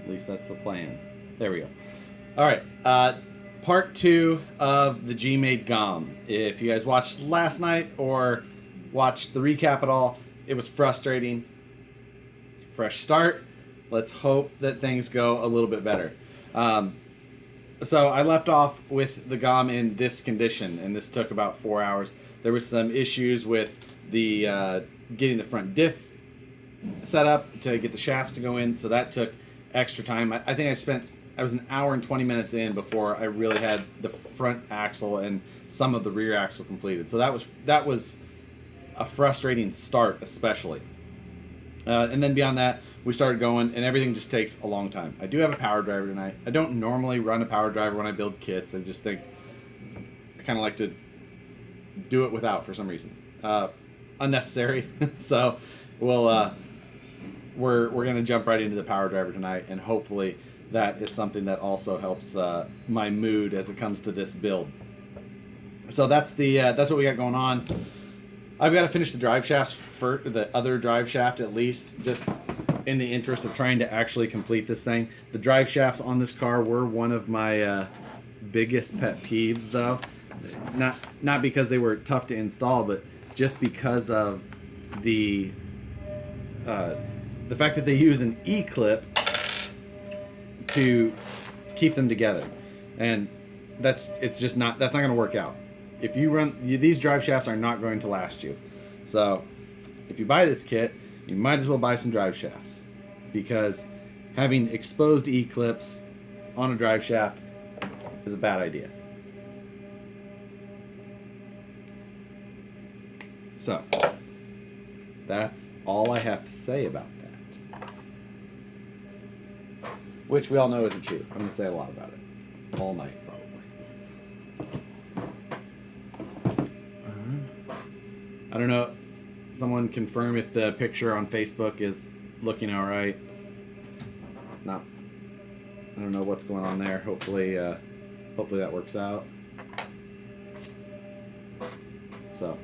At least that's the plan. There we go. All right. Part 2 of the GMade GOM. If you guys watched last night or watched the recap at all, it was frustrating. Fresh start. Let's hope that things go a little bit better. So I left off with the GOM in this condition, and this took about 4 hours. There was some issues with the getting the front diff set up to get the shafts to go in, so that took extra time. I think I was an hour and 20 minutes in before I really had the front axle and some of the rear axle completed. So that was a frustrating start, especially. And then beyond that, we started going, and everything just takes a long time. I do have a power driver tonight. I don't normally run a power driver when I build kits. I just think I kind of like to do it without for some reason. Unnecessary. So we're gonna jump right into the power driver tonight, and hopefully that is something that also helps my mood as it comes to this build. So that's what we got going on. I've got to finish the drive shafts for the other drive shaft at least, just in the interest of trying to actually complete this thing. The drive shafts on this car were one of my biggest pet peeves, though. Not because they were tough to install, but just because of the fact that they use an E-clip to keep them together, and that's not going to work out. If you run these drive shafts are not going to last you. So if you buy this kit, you might as well buy some drive shafts, because having exposed E-clips on a drive shaft is a bad idea. So that's all I have to say about that. Which we all know isn't true. I'm going to say a lot about it. All night, probably. I don't know. Someone confirm if the picture on Facebook is looking all right. No. I don't know what's going on there. Hopefully that works out. So.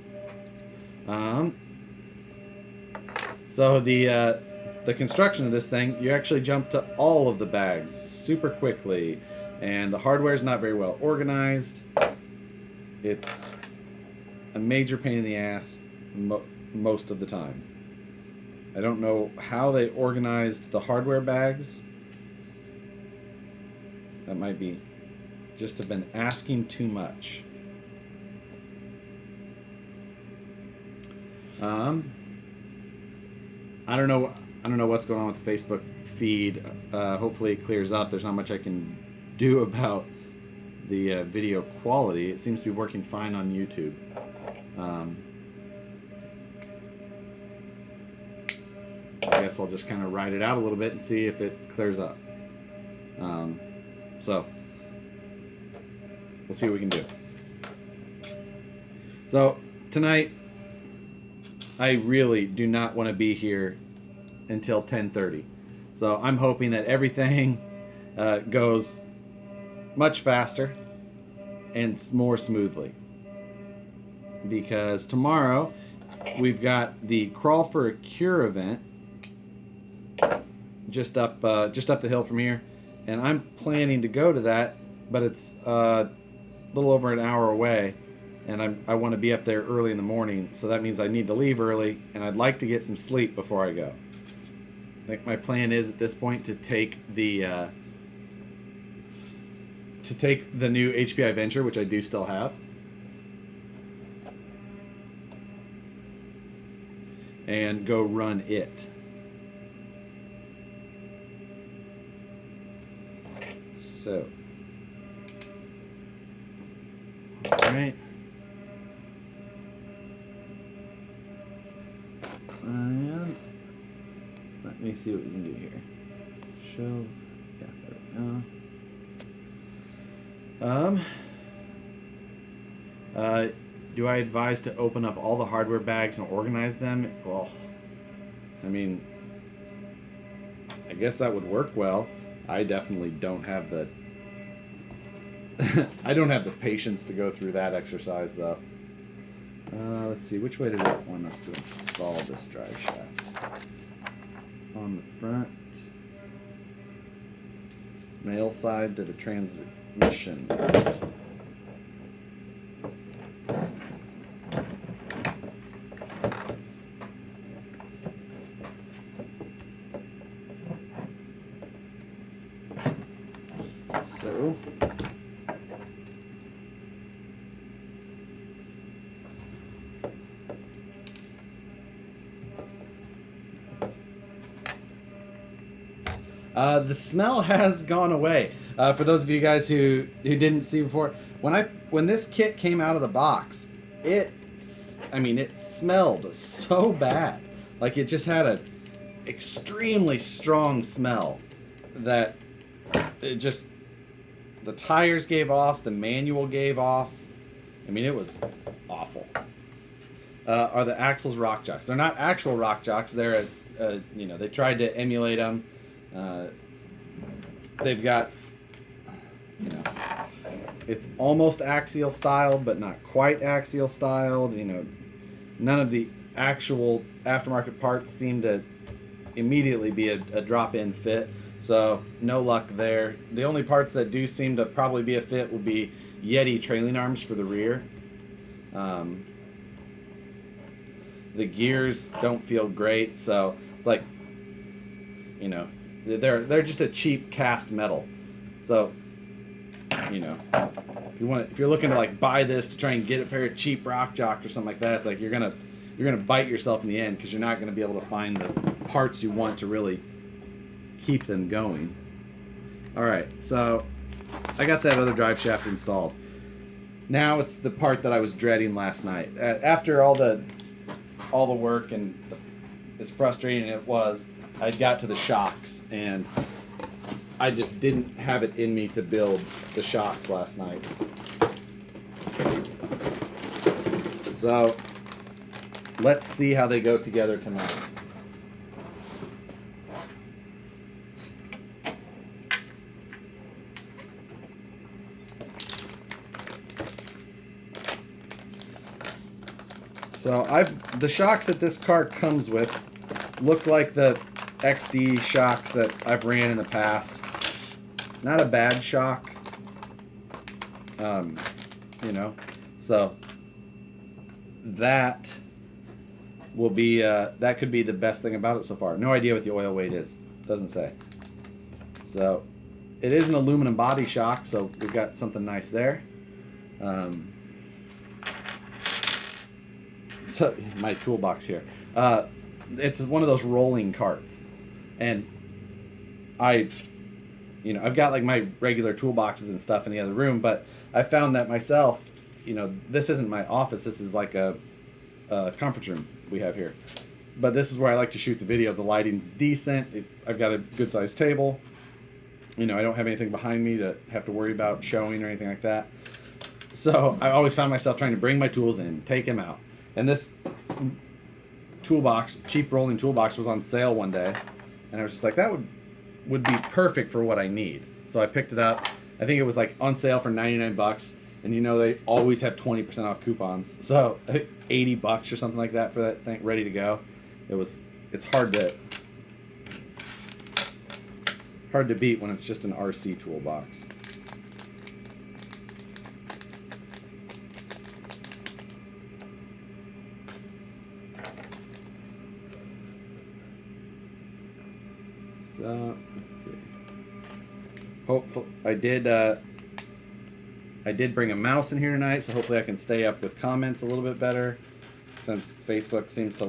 So the construction of this thing, you actually jump to all of the bags super quickly, and the hardware is not very well organized. It's a major pain in the ass most of the time. I don't know how they organized the hardware bags. That might be just have been asking too much. I don't know what's going on with the Facebook feed. Hopefully it clears up. There's not much I can do about the video quality. It seems to be working fine on YouTube. I guess I'll just kind of ride it out a little bit and see if it clears up. So we'll see what we can do. So tonight, I really do not want to be here until 10:30. So I'm hoping that everything goes much faster and more smoothly. Because tomorrow we've got the Crawl for a Cure event just up the hill from here, and I'm planning to go to that, but it's a little over an hour away. And I want to be up there early in the morning, so that means I need to leave early, and I'd like to get some sleep before I go. I think my plan is at this point to take the new HPI Venture, which I do still have, and go run it. So, all right. And let me see what we can do here. Show. Yeah, there we go. Do I advise to open up all the hardware bags and organize them? Well, I mean, I guess that would work well. I definitely don't have the I don't have the patience to go through that exercise, though. Let's see, which way did it want us to install this drive shaft? On the front. Male side to the transmission. So, the smell has gone away. For those of you guys who didn't see before, when this kit came out of the box, it smelled so bad. Like, it just had a extremely strong smell that it just, the tires gave off, the manual gave off. I mean, it was awful. Are the axles rock jocks? They're not actual rock jocks. They're they tried to emulate them. They've got, it's almost axial styled, but not quite axial styled. None of the actual aftermarket parts seem to immediately be a drop-in fit. So no luck there. The only parts that do seem to probably be a fit will be Yeti trailing arms for the rear. The gears don't feel great, so it's like, they're just a cheap cast metal. So, if you're looking to like buy this to try and get a pair of cheap rock jocks or something like that, it's like you're gonna bite yourself in the end, because you're not gonna be able to find the parts you want to really keep them going. All right, so I got that other drive shaft installed. Now it's the part that I was dreading last night. After all the work, and as frustrating it was, I got to the shocks, and I just didn't have it in me to build the shocks last night. So let's see how they go together tonight. So the shocks that this car comes with look like the XD shocks that I've ran in the past. Not a bad shock. So that will be that could be the best thing about it so far. No idea what the oil weight is. Doesn't say. So it is an aluminum body shock, so we've got something nice there. So my toolbox here. It's one of those rolling carts, and I've got like my regular toolboxes and stuff in the other room, but I found that myself, this isn't my office. This is like a conference room we have here, but this is where I like to shoot the video. The lighting's decent. I've got a good sized table. I don't have anything behind me to have to worry about showing or anything like that. So I always found myself trying to bring my tools in, take them out. And this toolbox, cheap rolling toolbox, was on sale one day, and I was just like, that would be perfect for what I need. So I picked it up. I think it was like on sale for $99, and they always have 20% off coupons. So I think $80 or something like that for that thing ready to go. It's hard to beat when it's just an RC toolbox. So let's see. Hopefully, I did bring a mouse in here tonight, so hopefully I can stay up with comments a little bit better, since Facebook seems to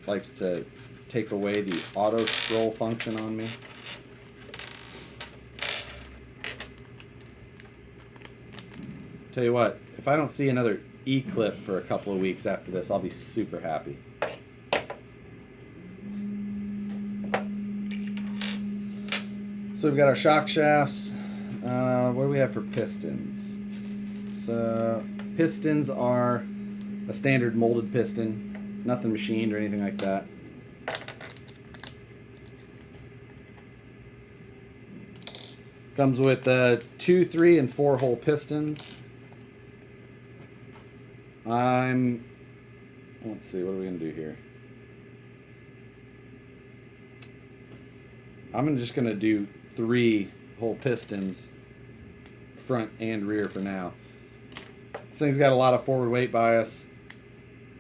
likes to take away the auto scroll function on me. Tell you what, if I don't see another E-clip for a couple of weeks after this, I'll be super happy. So we've got our shock shafts. What do we have for pistons? So pistons are a standard molded piston, nothing machined or anything like that. Comes with 2, 3, and 4 hole pistons. Let's see, what are we gonna do here? I'm just going to do 3 whole pistons, front and rear for now. This thing's got a lot of forward weight bias,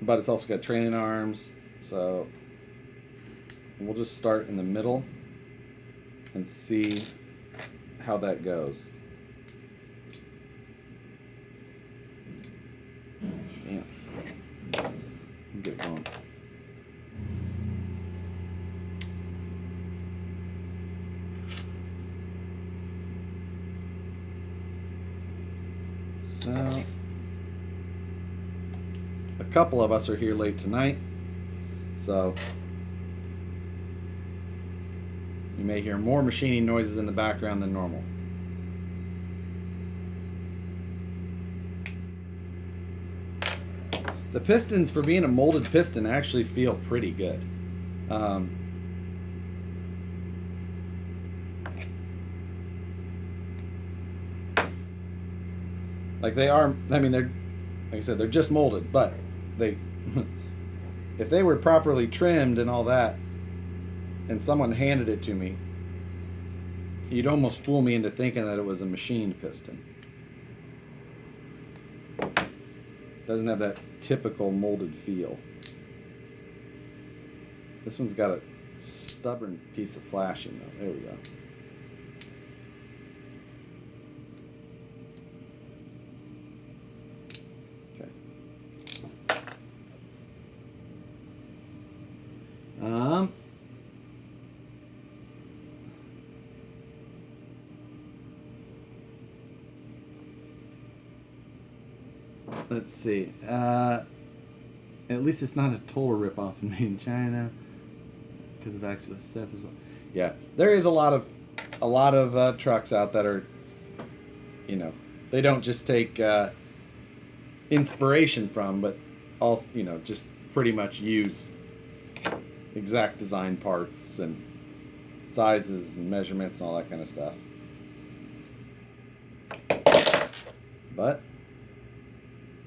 but it's also got trailing arms, so we'll just start in the middle and see how that goes. Yeah. Get going. So, a couple of us are here late tonight, so you may hear more machining noises in the background than normal. The pistons, for being a molded piston, actually feel pretty good. Like they are, I mean, they're, like I said, they're just molded, but they, if they were properly trimmed and all that, and someone handed it to me, you'd almost fool me into thinking that it was a machined piston. Doesn't have that typical molded feel. This one's got a stubborn piece of flashing though. There we go. Let's see. At least it's not a total ripoff made in China because of access Seth. Yeah, there is a lot of trucks out that are, you know, they don't just take inspiration from, but also, you know, just pretty much use exact design parts and sizes and measurements and all that kind of stuff. But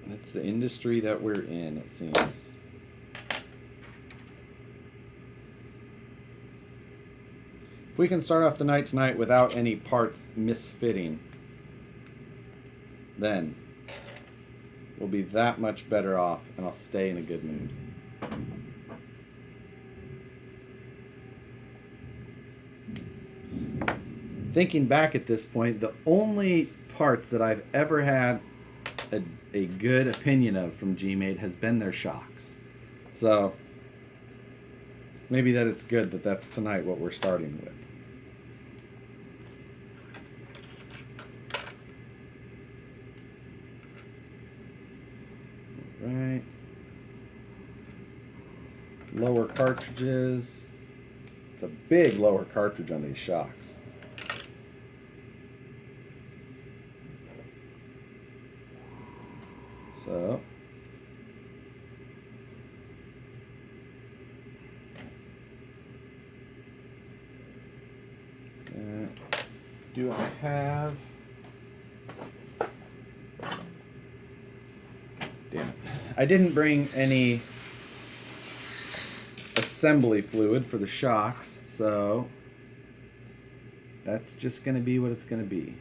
it's the industry that we're in, it seems. If we can start off the night tonight without any parts misfitting, then we'll be that much better off, and I'll stay in a good mood. Thinking back at this point, the only parts that I've ever had a good opinion of from GMade has been their shocks. So maybe that it's good that that's tonight what we're starting with. All right. Lower cartridges. It's a big lower cartridge on these shocks. So, do I have, damn it, I didn't bring any assembly fluid for the shocks, so that's just going to be what it's going to be.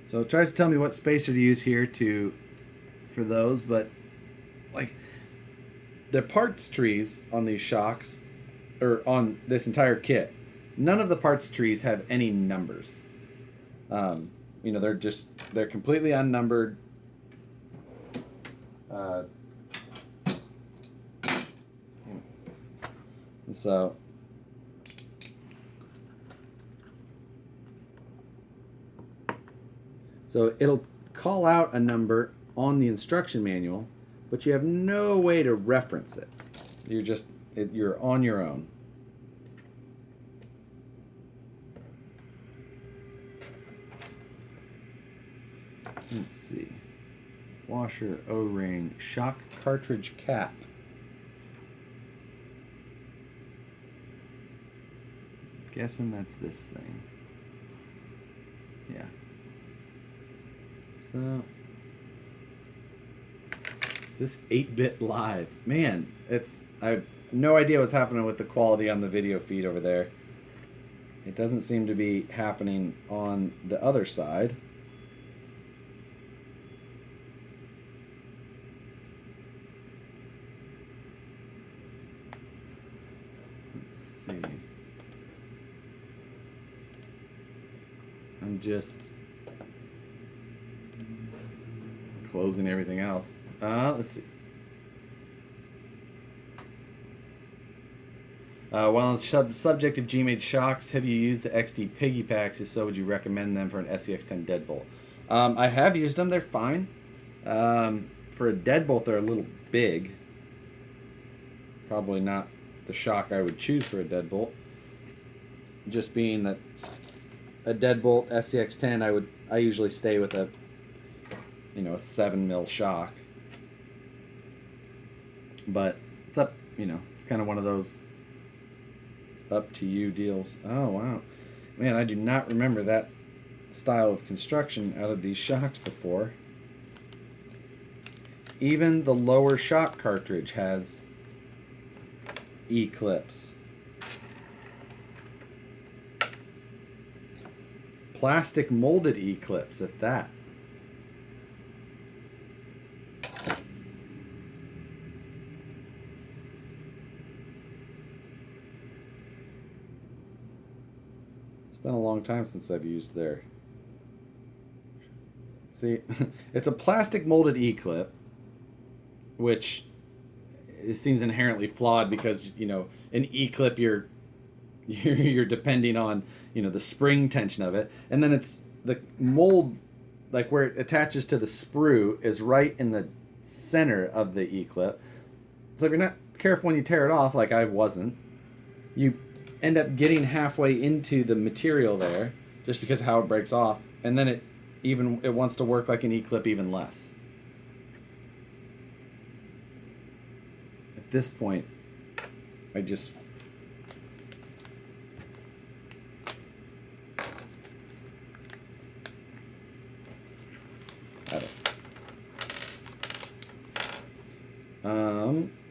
So it tries to tell me what spacer to use here for those, but like the parts trees on these shocks, or on this entire kit, none of the parts trees have any numbers. You know, they're completely unnumbered. So it'll call out a number on the instruction manual, but you have no way to reference it. You're on your own. Let's see. Washer, O-ring, shock cartridge cap. Guessing that's this thing. Yeah. So, is this 8-bit live? Man, no idea what's happening with the quality on the video feed over there. It doesn't seem to be happening on the other side. Let's see. I'm just closing everything else. Let's see. While on the subject of GMade shocks, have you used the XD piggy packs? If so, would you recommend them for an SEX10 deadbolt? I have used them. They're fine. For a deadbolt, they're a little big. Probably not the shock I would choose for a deadbolt. Just being that a deadbolt SEX10, I usually stay with a 7mm shock. But it's up, it's kind of one of those up to you deals. Oh, wow. Man, I do not remember that style of construction out of these shocks before. Even the lower shock cartridge has E-clips. Plastic molded E-clips at that. It's been a long time since I've used their... See, it's a plastic molded E-clip, which it seems inherently flawed because, an E-clip you're depending on, the spring tension of it. And then it's the mold, like where it attaches to the sprue is right in the center of the E-clip. So if you're not careful when you tear it off, like I wasn't, you end up getting halfway into the material there just because of how it breaks off. And then it wants to work like an E-clip even less. At this point, I just...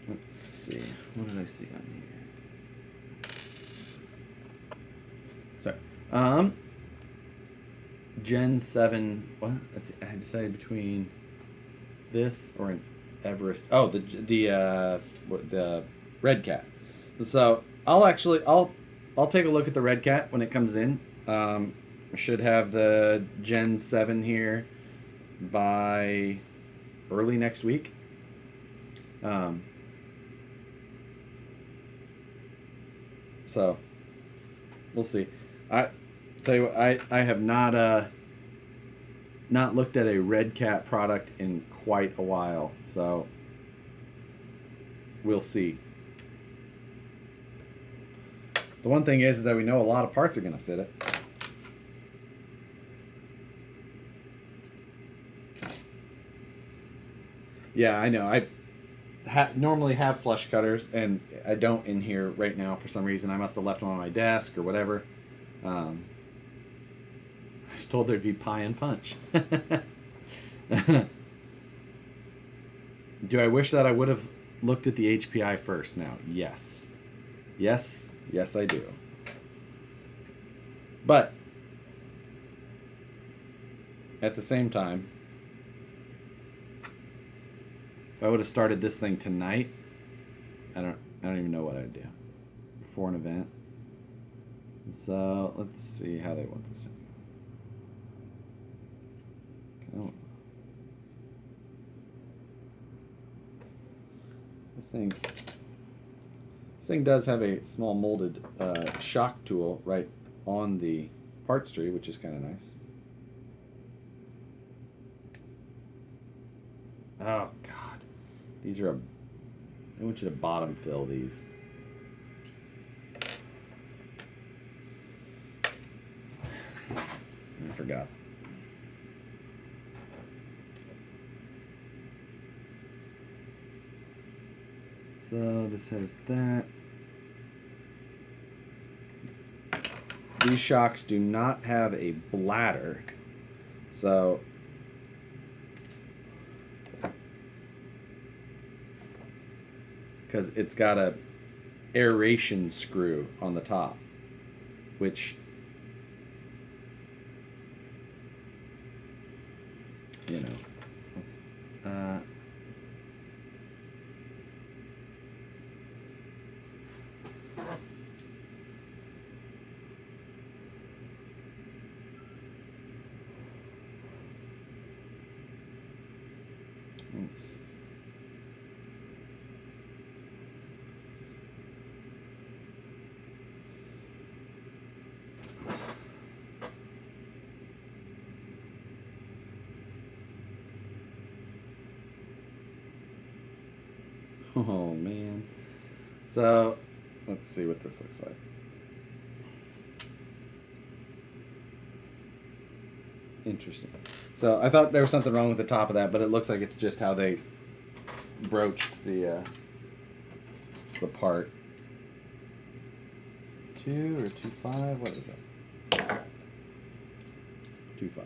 let's see. What did I see on here? Sorry. Gen 7. What? Let's see. I decided between this or an Everest. Oh, the Red Cat. So I'll take a look at the Red Cat when it comes in. I should have the Gen 7 here by early next week. So we'll see. I tell you what, I have not looked at a Red Cat product in quite a while, so we'll see. The one thing is that we know a lot of parts are going to fit it. Yeah, I know. I normally have flush cutters, and I don't in here right now for some reason. I must have left them on my desk or whatever. I was told there'd be pie and punch. Do I wish that I would have looked at the HPI first now? Yes. Yes, I do. But at the same time, if I would have started this thing tonight, I don't even know what I'd do before an event. So let's see how they want this in. This thing does have a small molded shock tool right on the parts tree, which is kind of nice. Oh God, these are I want you to bottom fill these. I forgot. So this has that. These shocks do not have a bladder, so because it's got a aeration screw on the top, which, you know, let's, let's oh man. So let's see what this looks like. Interesting. So I thought there was something wrong with the top of that, but it looks like it's just how they broached the part. 2 or 2.5? What is it? 2.5.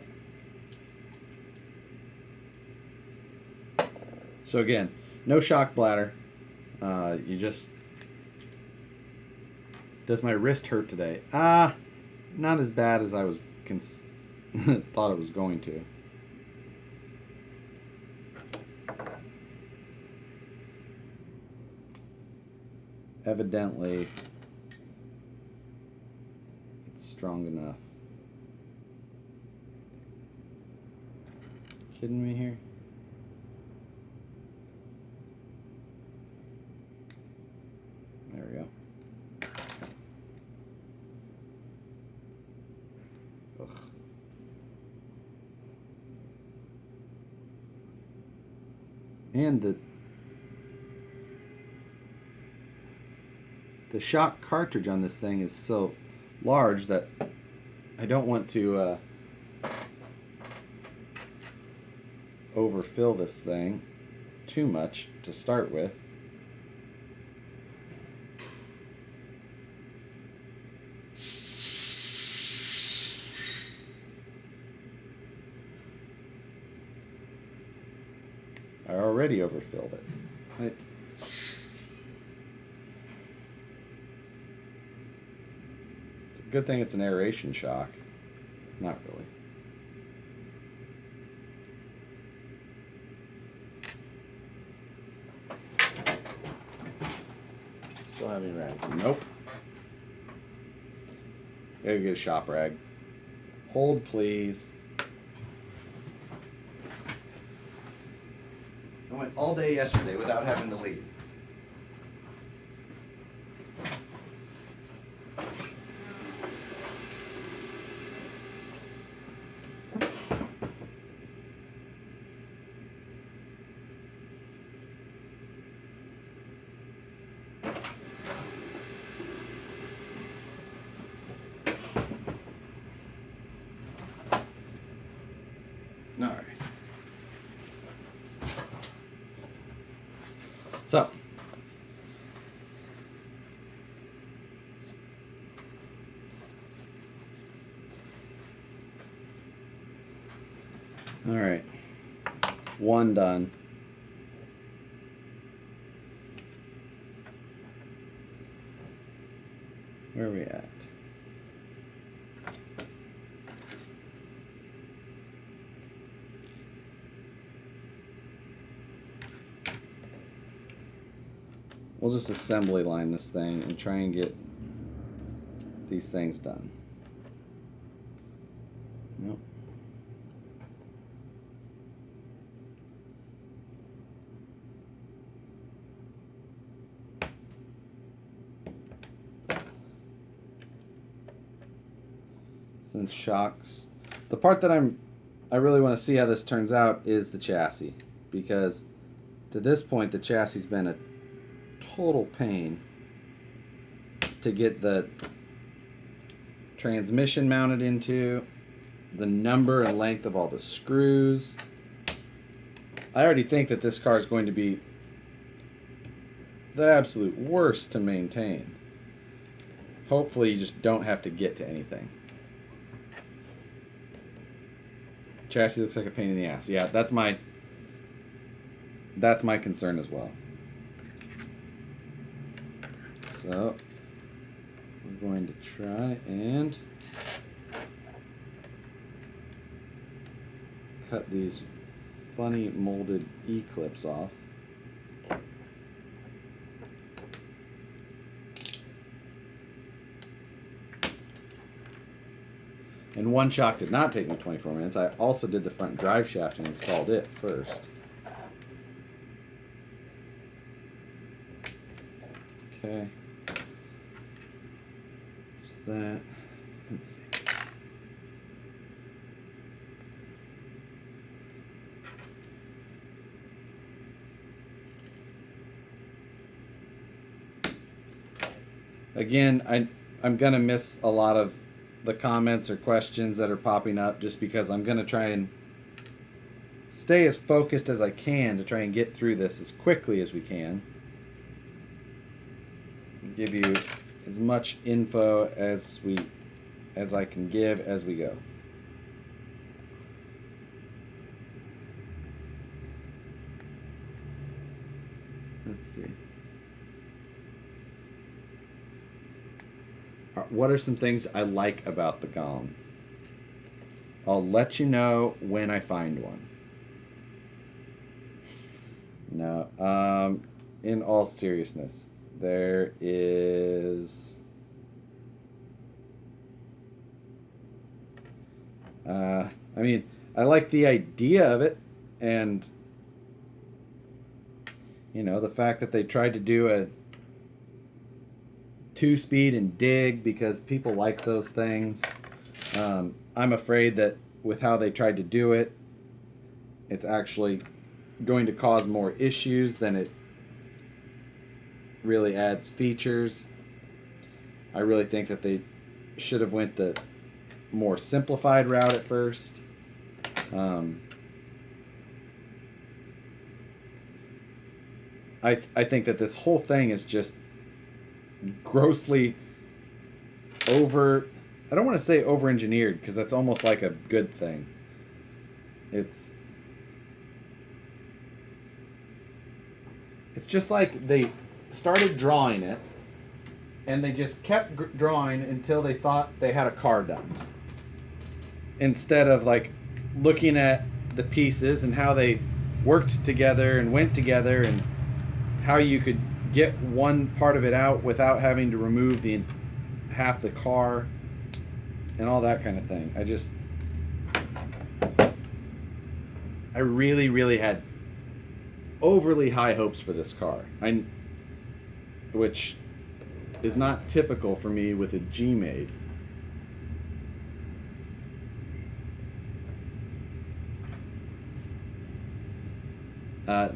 So again, no shock bladder. You just... Does my wrist hurt today? Not as bad as I was thought it was going to. Evidently, it's strong enough. Kidding me here? There we go. Ugh. And the shock cartridge on this thing is so large that I don't want to overfill this thing too much to start with. I already overfilled it. It's a good thing it's an aeration shock. Not really. Still have any rags? Nope. Gotta get a shop rag. Hold, please. I went all day yesterday without having to leave. All right. So, all right, one done. Where are we at? We'll just assembly line this thing and try and get these things done. Nope. Since shocks, the part that I really want to see how this turns out is the chassis, because to this point the chassis has been a total pain to get the transmission mounted into, the number and length of all the screws. I already think that this car is going to be the absolute worst to maintain. Hopefully you just don't have to get to anything. Chassis looks like a pain in the ass. Yeah, that's my concern as well. So we're going to try and cut these funny molded E-clips off. And one shock did not take me 24 minutes. I also did the front drive shaft and installed it first. Okay. Just that. Let's see. Again, I'm going to miss a lot of the comments or questions that are popping up just because I'm going to try and stay as focused as I can to try and get through this as quickly as we can. Give you as much info as I can give as we go. Let's see. What are some things I like about the GOM? I'll let you know when I find one. No, in all seriousness, there is... I mean, I like the idea of it, and, you know, the fact that they tried to do a 2-speed and dig because people like those things. I'm afraid that with how they tried to do it, it's actually going to cause more issues than it really adds features. I really think that they should have went the more simplified route at first. I think that this whole thing is just grossly over... I don't want to say over-engineered because that's almost like a good thing. It's just like they started drawing it and they just kept drawing until they thought they had a car done. Instead of like looking at the pieces and how they worked together and went together and how you could get one part of it out without having to remove the half the car and all that kind of thing. I really had overly high hopes for this car, which is not typical for me with a GMade.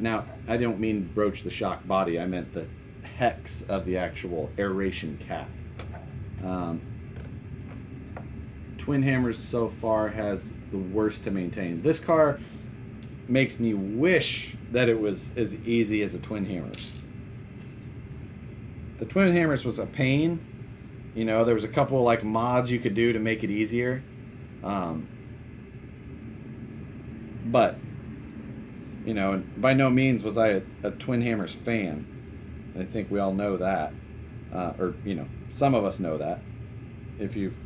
Now, I don't mean broach the shock body. I meant the hex of the actual aeration cap. Twin Hammers so far has the worst to maintain. This car makes me wish that it was as easy as a Twin Hammers. The Twin Hammers was a pain. You know, there was a couple like mods you could do to make it easier. But you know, by no means was I a Twin Hammers fan. I think we all know that. Or, you know, some of us know that. If you've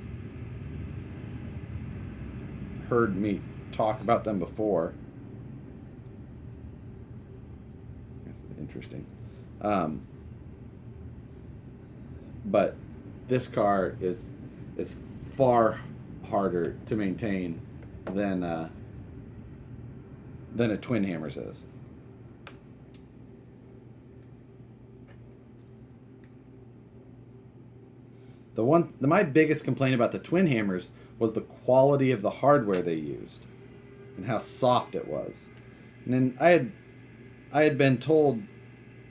heard me talk about them before. That's interesting. But this car is far harder to maintain than a Twin Hammers is. My biggest complaint about the Twin Hammers was the quality of the hardware they used and how soft it was. And then I had been told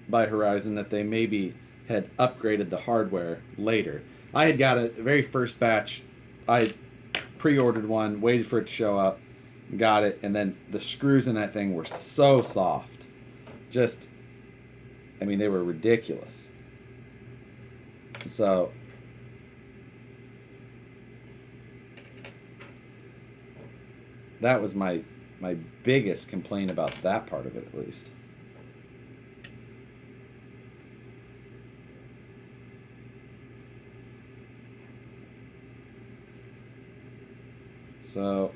by Horizon that they maybe had upgraded the hardware later. I had got a very first batch. I pre-ordered one, waited for it to show up, got it, and then the screws in that thing were so soft. Just, I mean, they were ridiculous. So that was my biggest complaint about that part of it, at least. So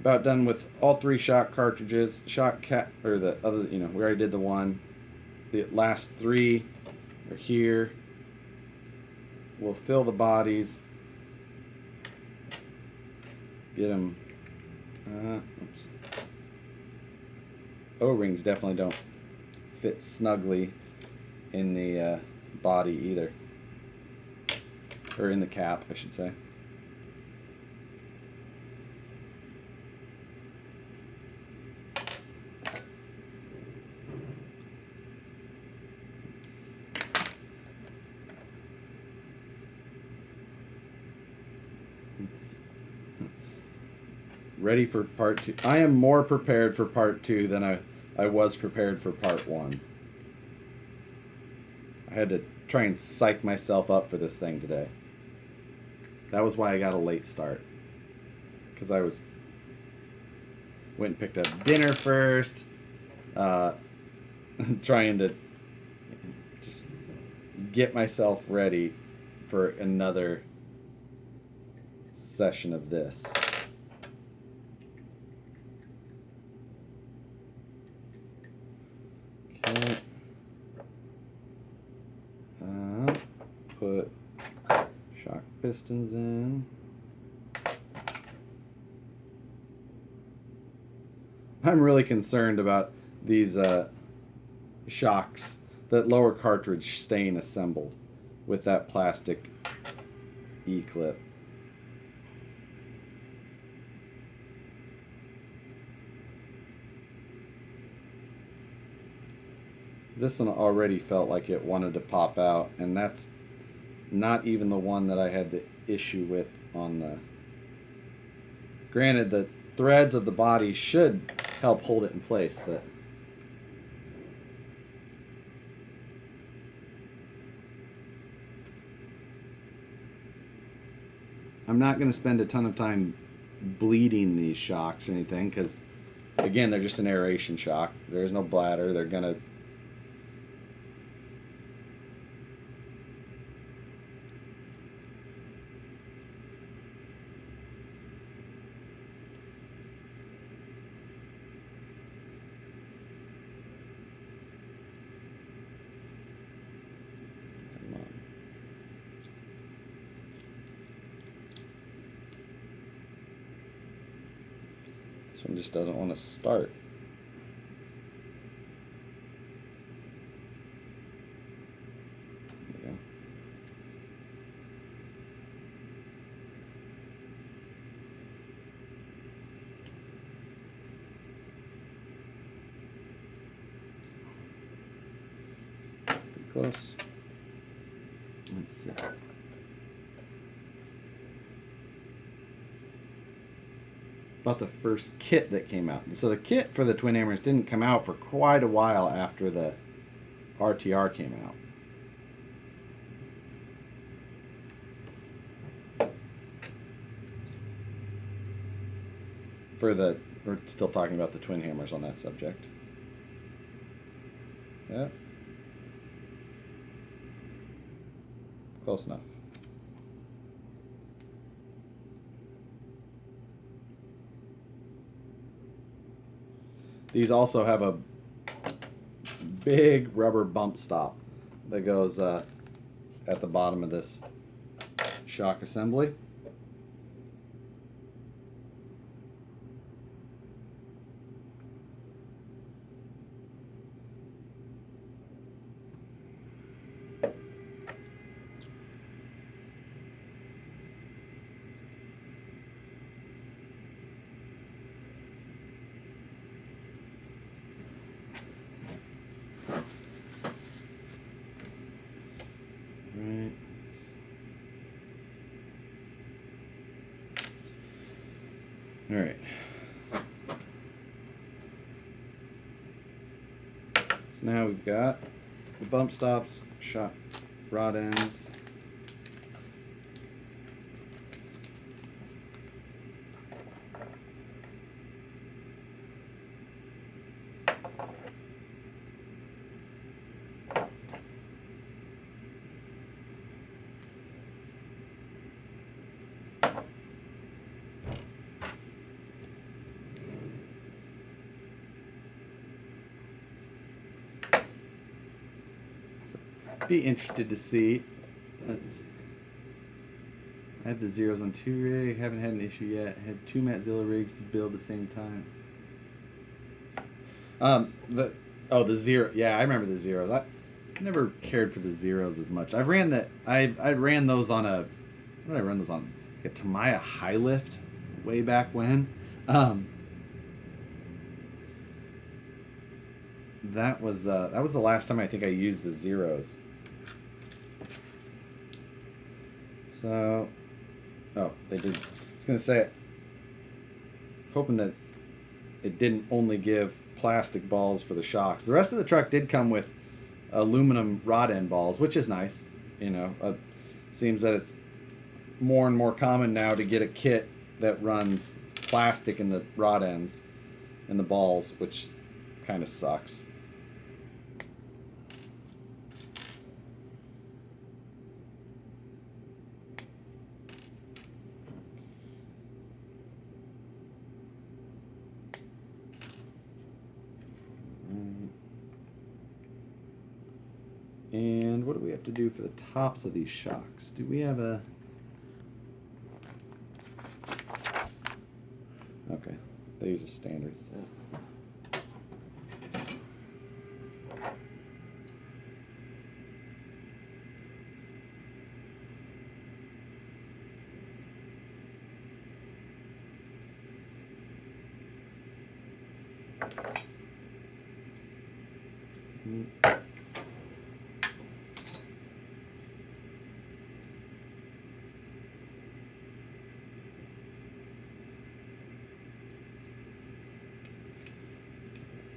about done with all 3 shock cartridges. Shock cap, or the other, we already did the one. The last 3 are here. We'll fill the bodies. Get them. Oops. O-rings definitely don't fit snugly in the body either. Or in the cap, I should say. Ready for part 2. I am more prepared for part 2 than I was prepared for part 1. I had to try and psych myself up for this thing today. That was why I got a late start. Because I went and picked up dinner first. Trying to just get myself ready for another session of this. Okay. Put shock pistons in. I'm really concerned about these shocks, that lower cartridge staying assembled with that plastic E-clip. This one already felt like it wanted to pop out, and that's not even the one that I had the issue with on the... Granted, the threads of the body should help hold it in place, but... I'm not going to spend a ton of time bleeding these shocks or anything, because, again, they're just an aeration shock. There's no bladder. They're going to... This one just doesn't want to start. There we go. Pretty close. Let's see. About the first kit that came out. So the kit for the twin hammers didn't come out for quite a while after the RTR came out. We're still talking about the twin hammers on that subject. Yeah. Close enough. These also have a big rubber bump stop that goes at the bottom of this shock assembly. All right. So now we've got the bump stops, shot rod ends. Be interested to see. I have the zeros on 2 rig. Haven't had an issue yet. Had 2 Matzilla rigs to build the same time. The zero. Yeah, I remember the zeros. I never cared for the zeros as much. I ran those on a. What did I run those on? Like a Tamiya high lift, way back when. That was the last time I think I used the zeros. So, they did. I was gonna say, hoping that it didn't only give plastic balls for the shocks. The rest of the truck did come with aluminum rod end balls, which is nice. Seems that it's more and more common now to get a kit that runs plastic in the rod ends and the balls, which kind of sucks. And what do we have to do for the tops of these shocks? Do we have a... Okay, they use a standard set.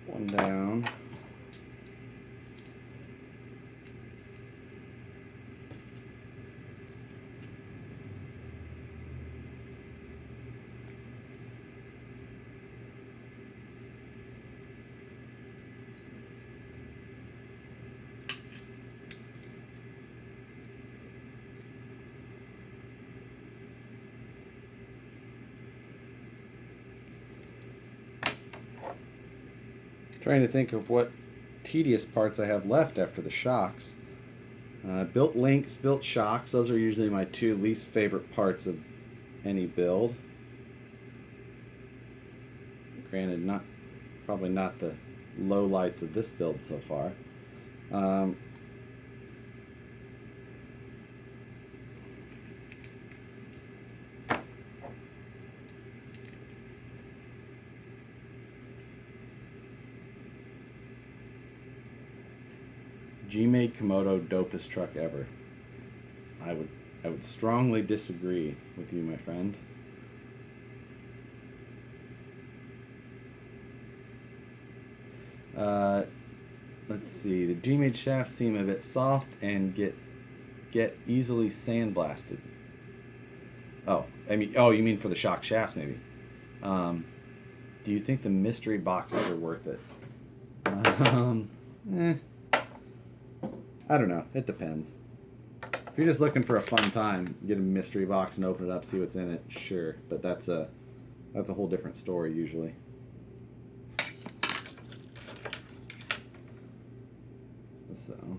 One down. Trying to think of what tedious parts I have left after the shocks. Built links, built shocks. Those are usually my 2 least favorite parts of any build. Granted, probably not the low lights of this build so far. GMade Komodo dopest truck ever. I would strongly disagree with you, my friend. Let's see. The GMade shafts seem a bit soft and get easily sandblasted. You mean for the shock shafts, maybe? Do you think the mystery boxes are worth it? I don't know. It depends. If you're just looking for a fun time, get a mystery box and open it up, see what's in it. Sure, but that's a whole different story usually. So,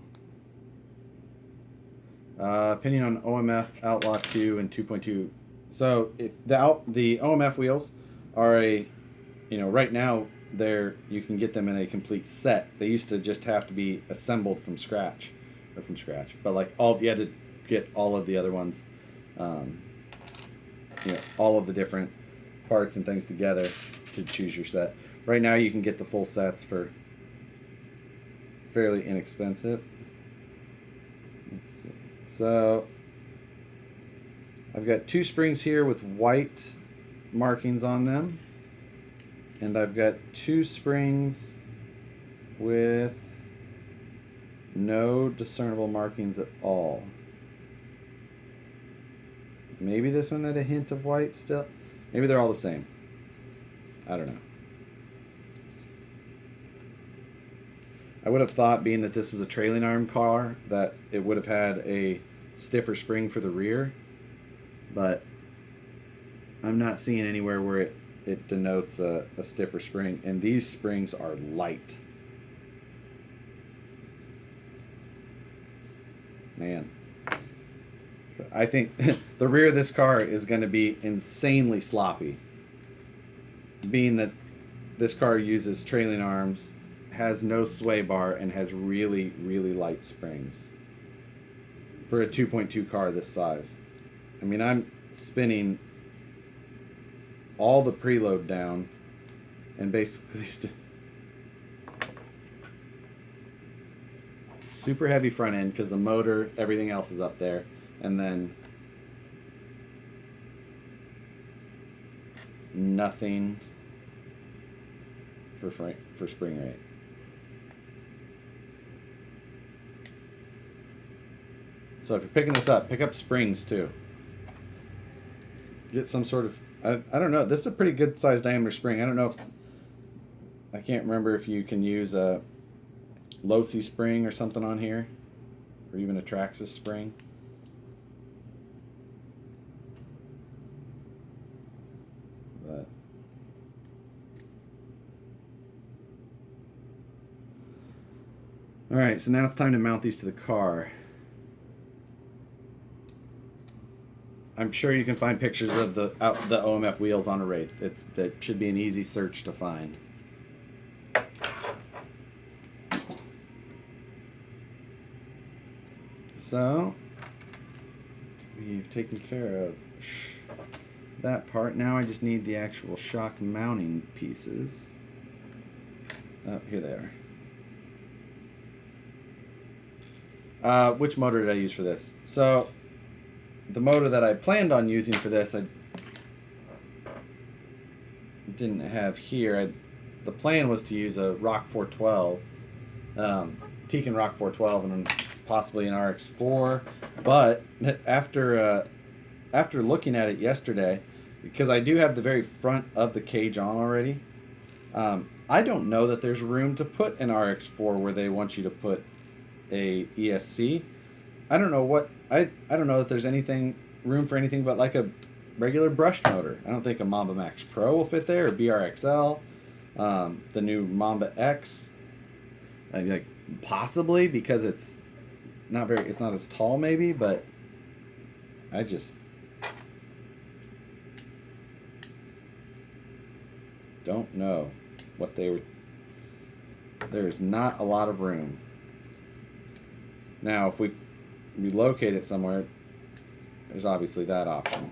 opinion on OMF Outlaw 2 and 2.2. So if the OMF wheels are right now you can get them in a complete set. They used to just have to be assembled from scratch. But you had to get all of the other ones, all of the different parts and things together to choose your set. Right now you can get the full sets for fairly inexpensive. Let's see. So I've got 2 springs here with white markings on them, and I've got 2 springs with no discernible markings at all. Maybe this one had a hint of white still. Maybe they're all the same. I don't know. I would have thought, being that this was a trailing arm car, that it would have had a stiffer spring for the rear, but I'm not seeing anywhere where it denotes a stiffer spring, and these springs are light. man. I think the rear of this car is going to be insanely sloppy. Being that this car uses trailing arms, has no sway bar, and has really, really light springs. For a 2.2 car this size. I mean, I'm spinning all the preload down and basically super heavy front end because the motor, everything else is up there, and then nothing for spring rate. So if you're picking this up, pick up springs too. Get some sort of, I don't know, this is a pretty good size diameter spring. I don't know if, I can't remember if you can use a Losi spring or something on here, or even a Traxxas spring. But all right, so now it's time to mount these to the car. I'm sure you can find pictures of the OMF wheels on a Wraith. That should be an easy search to find. So, we've taken care of that part. Now I just need the actual shock mounting pieces. Oh, here they are. Which motor did I use for this? So, the motor that I planned on using for this, I didn't have here. The plan was to use a Rock 412, Tekin Rock 412, and then possibly an RX4. But after looking at it yesterday, because I do have the very front of the cage on already, I don't know that there's room to put an RX4 where they want you to put a ESC. I don't know what I don't know that there's room for anything but like a regular brushed motor. I don't think a Mamba Max Pro will fit there, or BRXL, the new Mamba X. I'd be like possibly, because it's not as tall maybe, but I just don't know what they were. There's not a lot of room. Now, if we relocate it somewhere, there's obviously that option.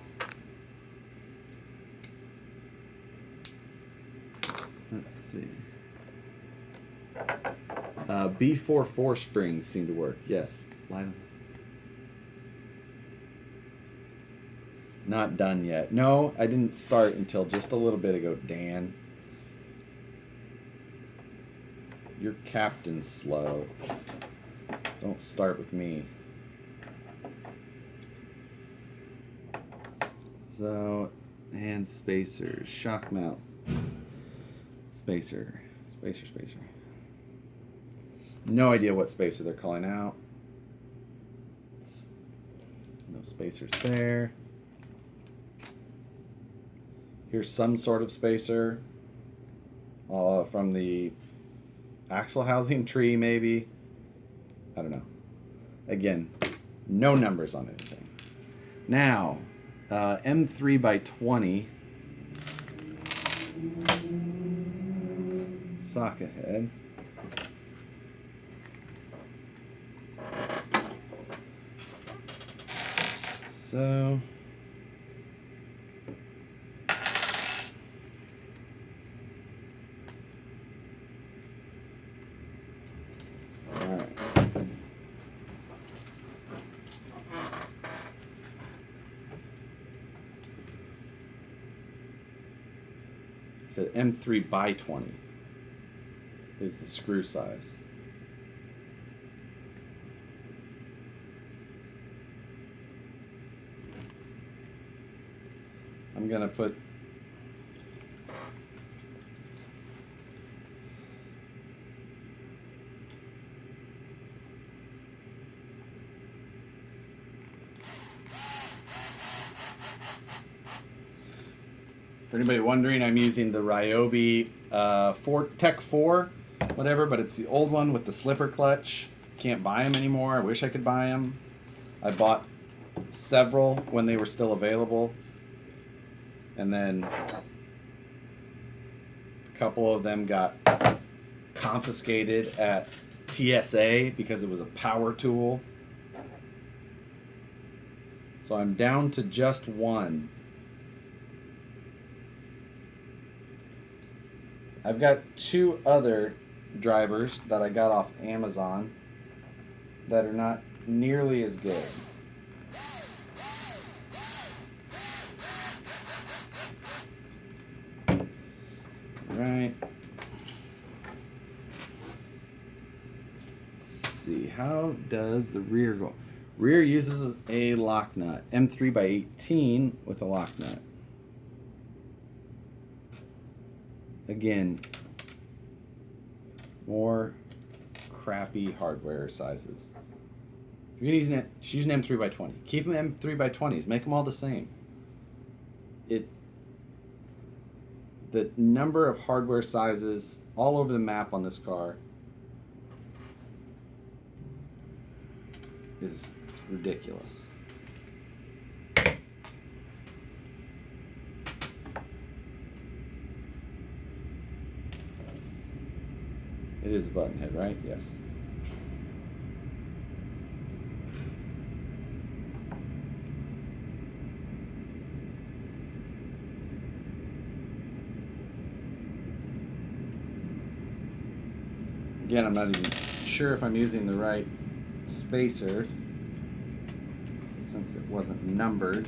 Let's see. B44 springs seem to work. Yes. Not done yet. No, I didn't start until just a little bit ago, Dan. Your captain's slow. Don't start with me. So, and spacers, shock mounts, spacer. No idea what spacer they're calling out. No spacers there. Here's some sort of spacer from the axle housing tree, maybe. I don't know. Again, no numbers on anything. Now, M3 by 20 socket head. So, so M3 by 20 is the screw size. I'm going to put for anybody wondering, I'm using the Ryobi Tech 4, whatever, but it's the old one with the slipper clutch. Can't buy them anymore. I wish I could buy them. I bought several when they were still available, and then a couple of them got confiscated at TSA because it was a power tool. So I'm down to just one. I've got 2 other drivers that I got off Amazon that are not nearly as good. Right. Let's see. How does the rear go? Rear uses a lock nut. M3x18 with a lock nut. Again, more crappy hardware sizes. If you're using it, she's using M3x20. Keep them M3x20s. Make them all the same. The number of hardware sizes all over the map on this car is ridiculous. It is a button head, right? Yes. Again, I'm not even sure if I'm using the right spacer since it wasn't numbered.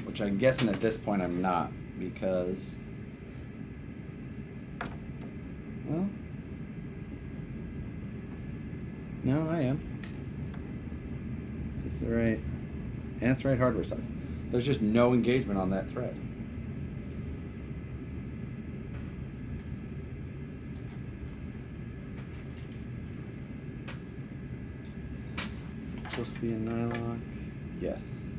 Which I'm guessing at this point I'm not, because, well, no, I am. Is this the right? And it's the right hardware size. There's just no engagement on that thread. Supposed to be a nylock. Yes.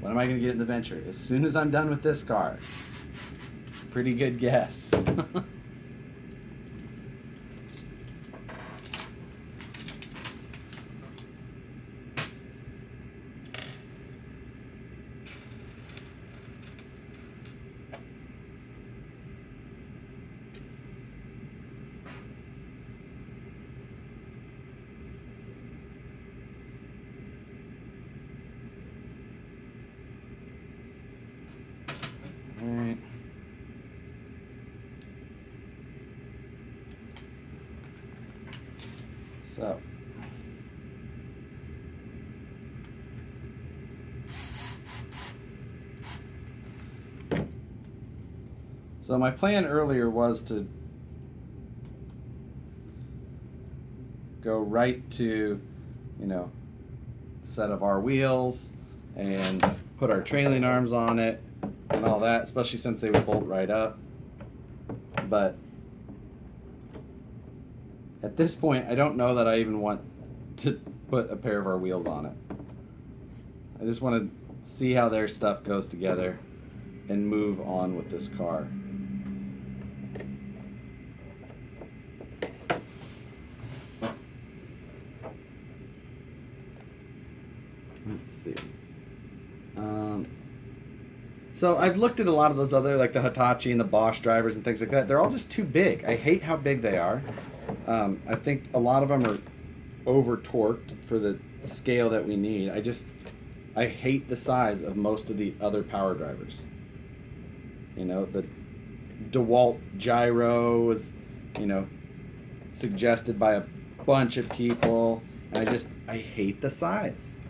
When am I going to get in the Venture? As soon as I'm done with this car. Pretty good guess. Alright. So my plan earlier was to go right to, a set of our wheels and put our trailing arms on it and all that, especially since they would bolt right up. But at this point, I don't know that I even want to put a pair of our wheels on it. I just want to see how their stuff goes together and move on with this car. Let's see. So I've looked at a lot of those other, like the Hitachi and the Bosch drivers and things like that. They're all just too big. I hate how big they are. I think a lot of them are over-torqued for the scale that we need. I hate the size of most of the other power drivers. The DeWalt gyro was, suggested by a bunch of people. And I hate the size.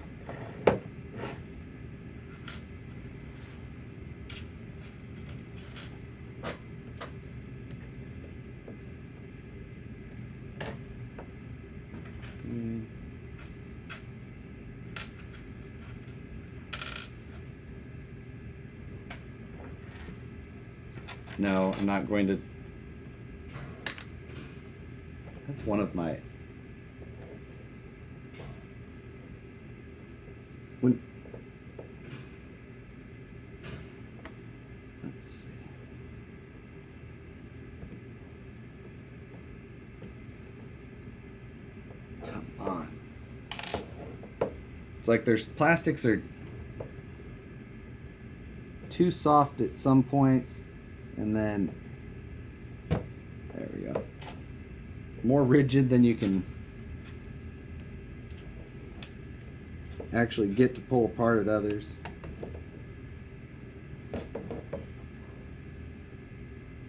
No, I'm not going to. That's one of my. Let's see. It's like there's plastics are too soft at some points, and then there we go. More rigid than you can actually get to pull apart at others.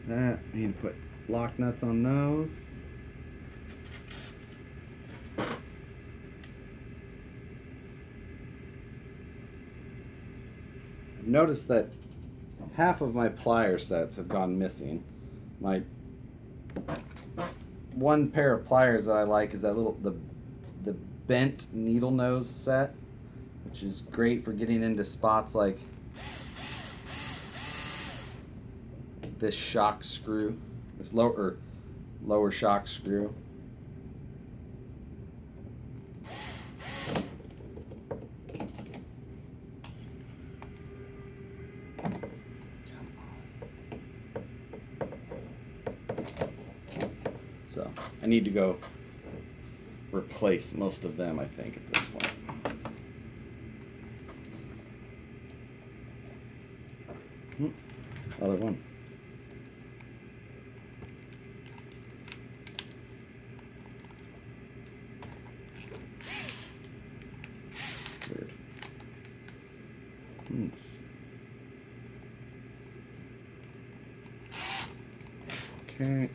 That, I need to put lock nuts on those. I've noticed that half of my plier sets have gone missing. My one pair of pliers that I like is that the bent needle nose set, which is great for getting into spots like this shock screw, this lower shock screw. So I need to go replace most of them, I think, at this point. Other one. Weird. Okay.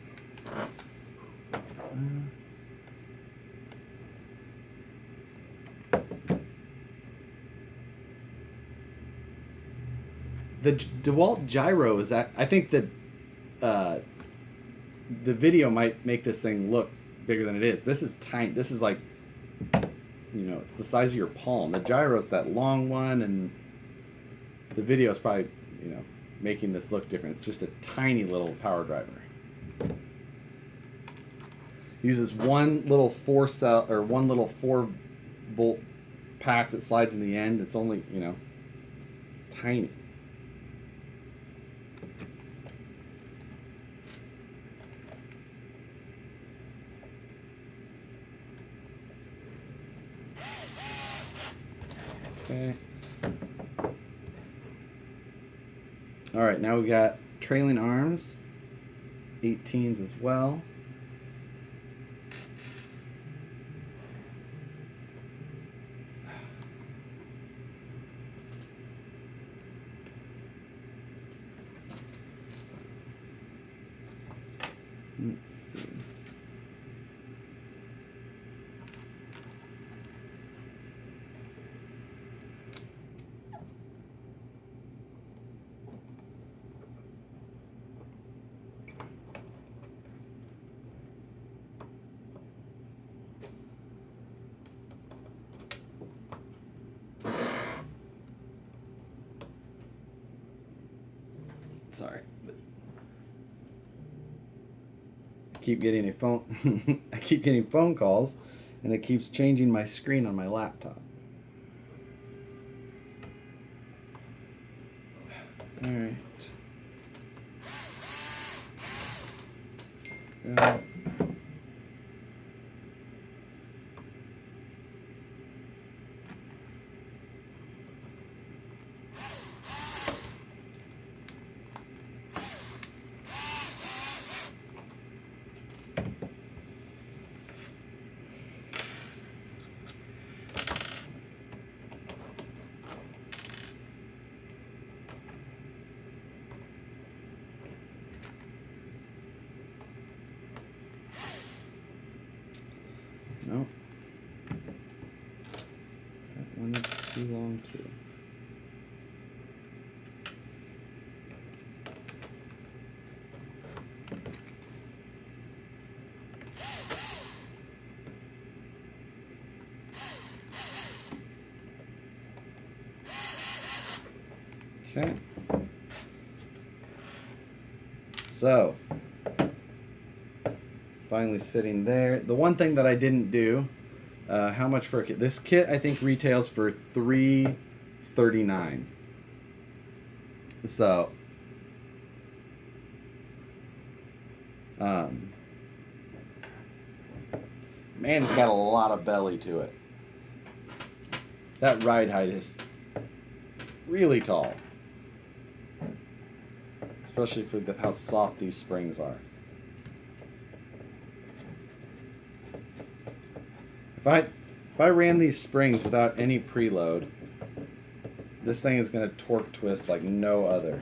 The DeWalt gyro is that, I think that the video might make this thing look bigger than it is. This is tiny. This is like, you know, it's the size of your palm. The gyro is that long one, and the video is probably, you know, making this look different. It's just a tiny little power driver. Uses one little 4-volt pack that slides in the end. It's only, you know, tiny. Okay. All right, now we got trailing arms, 18s as well. Let's see. Sorry. I keep getting I keep getting phone calls, and it keeps changing my screen on my laptop. All right. Go. No. That one is too long too. Okay. So, finally sitting there. The one thing that I didn't do, how much for a kit? This kit I think retails for $339. So, man, it's got a lot of belly to it. That ride height is really tall. Especially for how soft these springs are. If I ran these springs without any preload, this thing is going to torque twist like no other.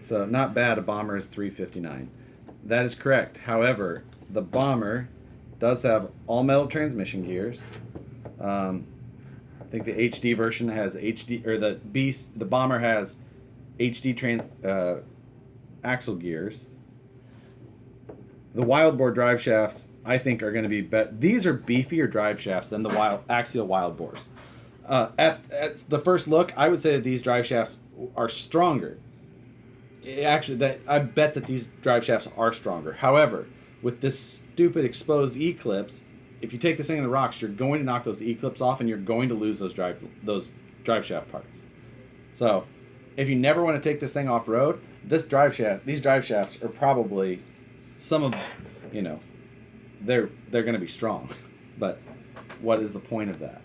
So not bad, a Bomber is $359. That is correct. However, the Bomber does have all metal transmission gears. I think the HD version has HD, or the Bomber has HD axle gears. The Wild Boar drive shafts, I think, are going to be these are beefier drive shafts than the axial Wild Boars. At the first look, I would say that these drive shafts are stronger. Actually, I bet that these drive shafts are stronger. However, with this stupid exposed E-clips, if you take this thing in the rocks, you're going to knock those E-clips off, and you're going to lose those drive shaft parts. So, if you never want to take this thing off road, these drive shafts are probably some of, they're going to be strong. But what is the point of that?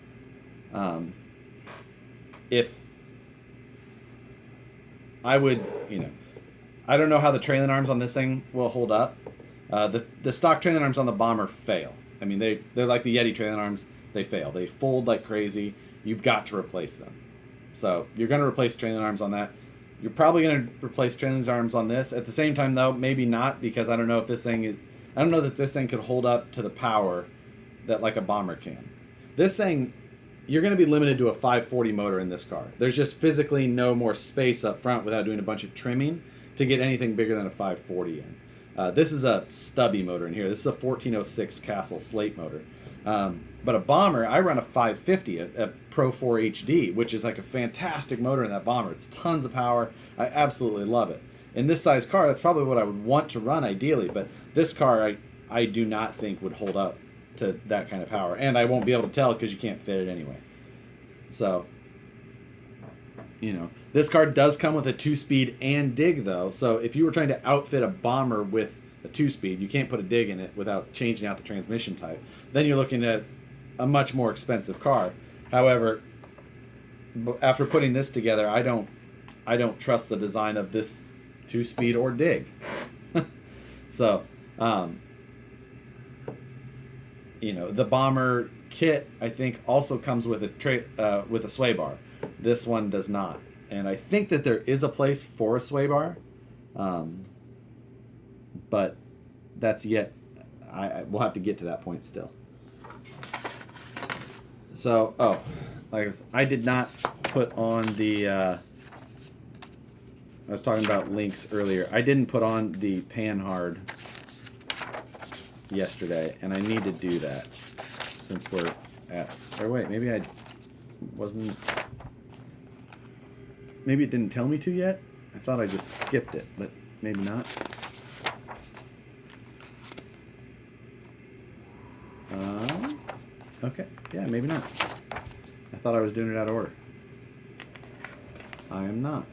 If I would, I don't know how the trailing arms on this thing will hold up. The stock trailing arms on the Bomber fail. I mean, they're like the Yeti trailing arms. They fail. They fold like crazy. You've got to replace them. So you're going to replace trailing arms on that. You're probably going to replace trailing arms on this. At the same time, though, maybe not, because I don't know that this thing could hold up to the power that like a Bomber can. This thing, you're going to be limited to a 540 motor in this car. There's just physically no more space up front without doing a bunch of trimming to get anything bigger than a 540 in. This is a stubby motor in here. This is a 1406 Castle slate motor. But a Bomber, I run a 550, a Pro 4 HD, which is like a fantastic motor in that Bomber. It's tons of power. I absolutely love it. In this size car, that's probably what I would want to run ideally, but this car I do not think would hold up to that kind of power. And I won't be able to tell because you can't fit it anyway. So, this car does come with a 2-speed and dig, though. So if you were trying to outfit a Bomber with a 2-speed, you can't put a dig in it without changing out the transmission type. Then you're looking at a much more expensive car. However, after putting this together, I don't trust the design of this 2-speed or dig. So, the Bomber kit, I think, also comes with a sway bar. This one does not. And I think that there is a place for a sway bar. But that's we'll have to get to that point still. So, like I said, I did not put on the, I was talking about links earlier. I didn't put on the Panhard yesterday, and I need to do that since we're maybe I wasn't, maybe it didn't tell me to yet. I thought I just skipped it, but maybe not. Okay, yeah, maybe not. I thought I was doing it out of order. I am not.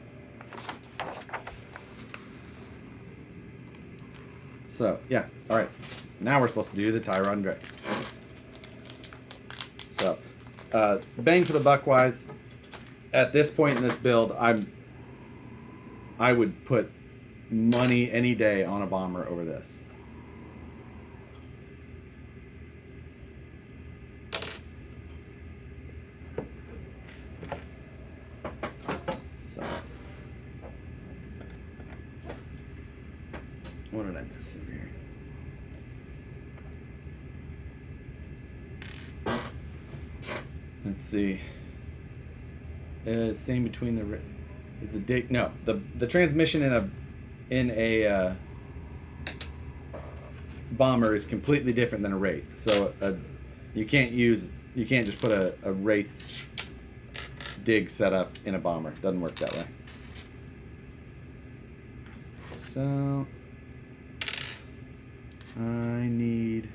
So, yeah, all right. Now we're supposed to do the tie rod and drag. So, bang for the buck wise, at this point in this build, I would put money any day on a Bomber over this. So, what did I miss over here? Let's see. Same between is the dig? No, the transmission in a Bomber is completely different than a Wraith. So you can't just put a Wraith dig setup in a Bomber. Doesn't work that way. So I need.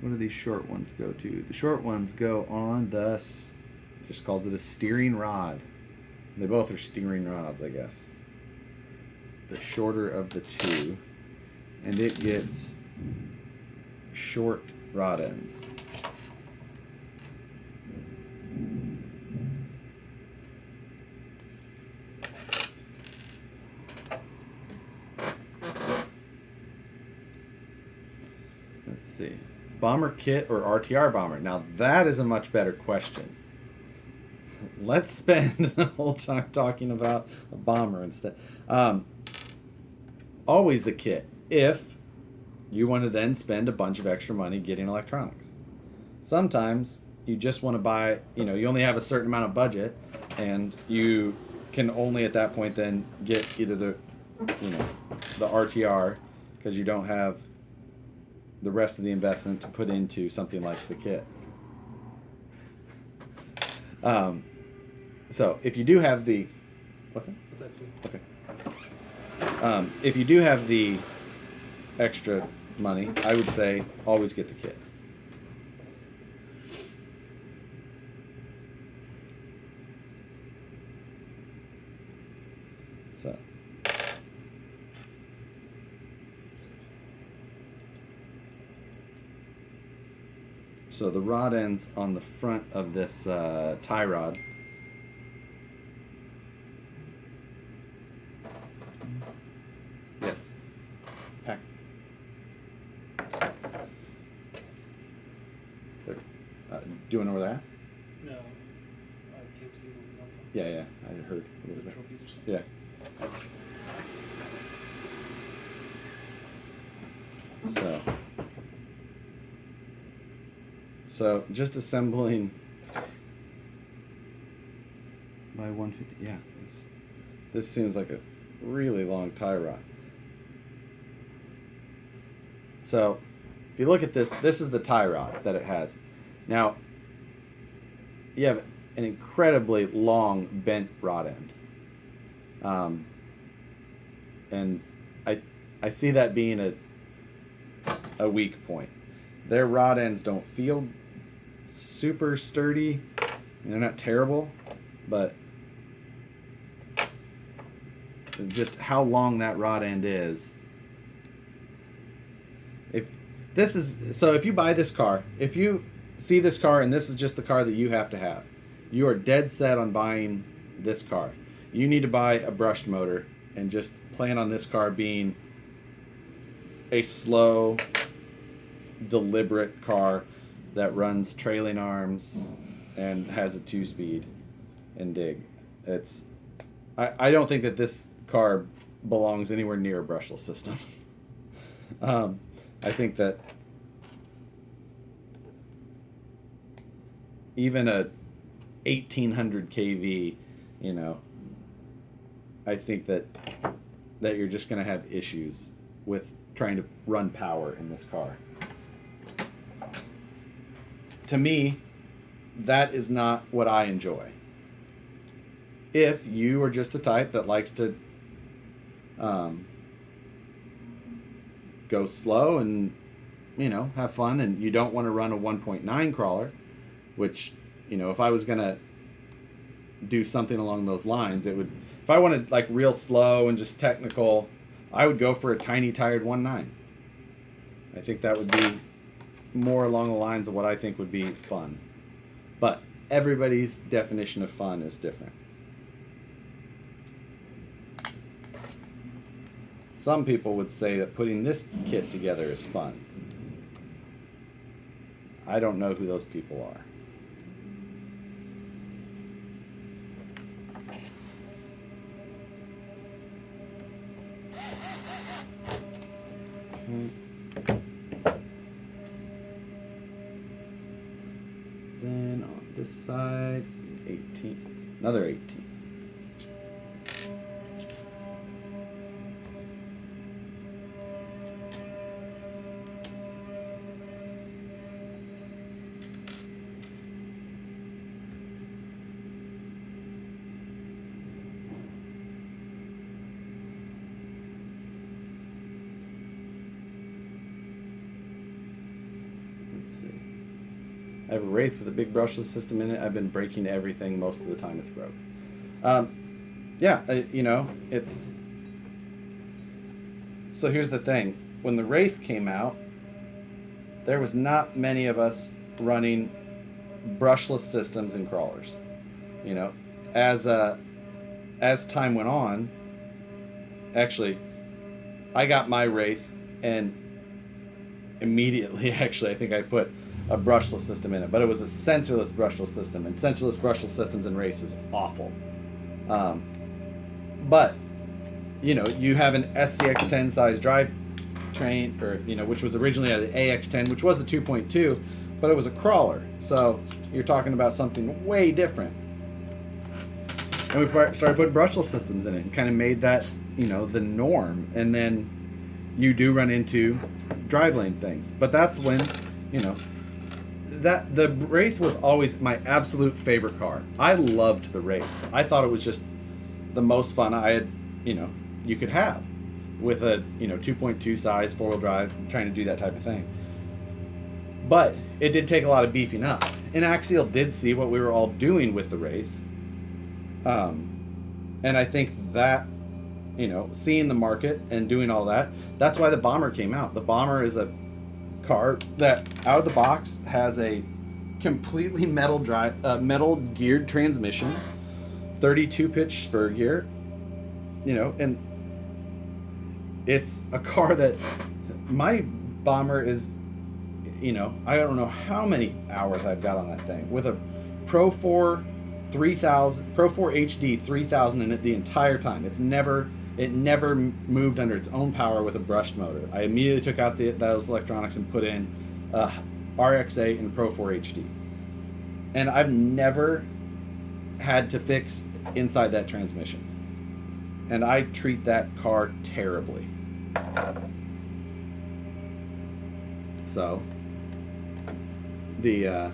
What do these short ones go to? The short ones go on the, just calls it a steering rod. They both are steering rods, I guess. The shorter of the two. and it gets short rod ends. Let's see. Bomber kit or RTR bomber? Now that is a much better question. Let's spend the whole time talking about a bomber instead. Always the kit. If you want to then spend a bunch of extra money getting electronics. Sometimes you just want to buy, you only have a certain amount of budget, and you can only at that point then get either the RTR, because you don't have the rest of the investment to put into something like the kit. So if you do have the, what's that? Okay. If you do have the extra money, I would say always get the kit. So the rod ends on the front of this tie rod. Yes. Pack. There. Do you want to know where they're at? No. Can't see them outside. Yeah, I heard a little bit. Trophies or something. Yeah. So just assembling by 150. Yeah, this seems like a really long tie rod. So if you look at this, this is the tie rod that it has. Now you have an incredibly long bent rod end, and I see that being a weak point. Their rod ends don't feel super sturdy. They're not terrible, but just how long that rod end is. If you buy this car, if you see this car and this is just the car that you have to have, you are dead set on buying this car. You need to buy a brushed motor and just plan on this car being a slow, deliberate car that runs trailing arms and has a 2-speed and dig. I don't think that this car belongs anywhere near a brushless system. I think that even a 1800 kV, I think that you're just going to have issues with trying to run power in this car. To me, that is not what I enjoy. If you are just the type that likes to go slow and, have fun, and you don't want to run a 1.9 crawler, which, if I was going to do something along those lines, if I wanted like real slow and just technical, I would go for a tiny tired 1.9. I think that would be more along the lines of what I think would be fun. But everybody's definition of fun is different. Some people would say that putting this kit together is fun. I don't know who those people are. Then on this side, 18. Another 18. I have a Wraith with a big brushless system in it. I've been breaking everything most of the time it's broke. It's... So here's the thing. when the Wraith came out, there was not many of us running brushless systems and crawlers. You know, as time went on, actually, I got my Wraith and immediately, actually, I think I put a brushless system in it, but it was a sensorless brushless system, and sensorless brushless systems in race is awful. But you know, you have an SCX10 size drive train, or you know, which was originally an AX10, which was a 2.2, but it was a crawler. So you're talking about something way different. And we started putting brushless systems in it, and kind of made that, you know, the norm. And then you do run into drive lane things, but that's when, you know, that the Wraith was always my absolute favorite car. I loved the Wraith. I thought it was just the most fun I had, you know, you could have with a, you know, 2.2 size 4-wheel drive, trying to do that type of thing. But it did take a lot of beefing up, and Axial did see what we were all doing with the Wraith. And I think that, you know, seeing the market and doing all that, that's why the Bomber came out. The Bomber is a car that out of the box has a completely metal geared transmission, 32 pitch spur gear, you know, and it's a car that my Bomber is, you know, I don't know how many hours I've got on that thing with a Pro 4 3000 Pro 4 HD 3000 in it the entire time. It never moved under its own power with a brushed motor. I immediately took out those electronics and put in RX-8 and Pro 4 HD. And I've never had to fix inside that transmission. And I treat that car terribly. So, the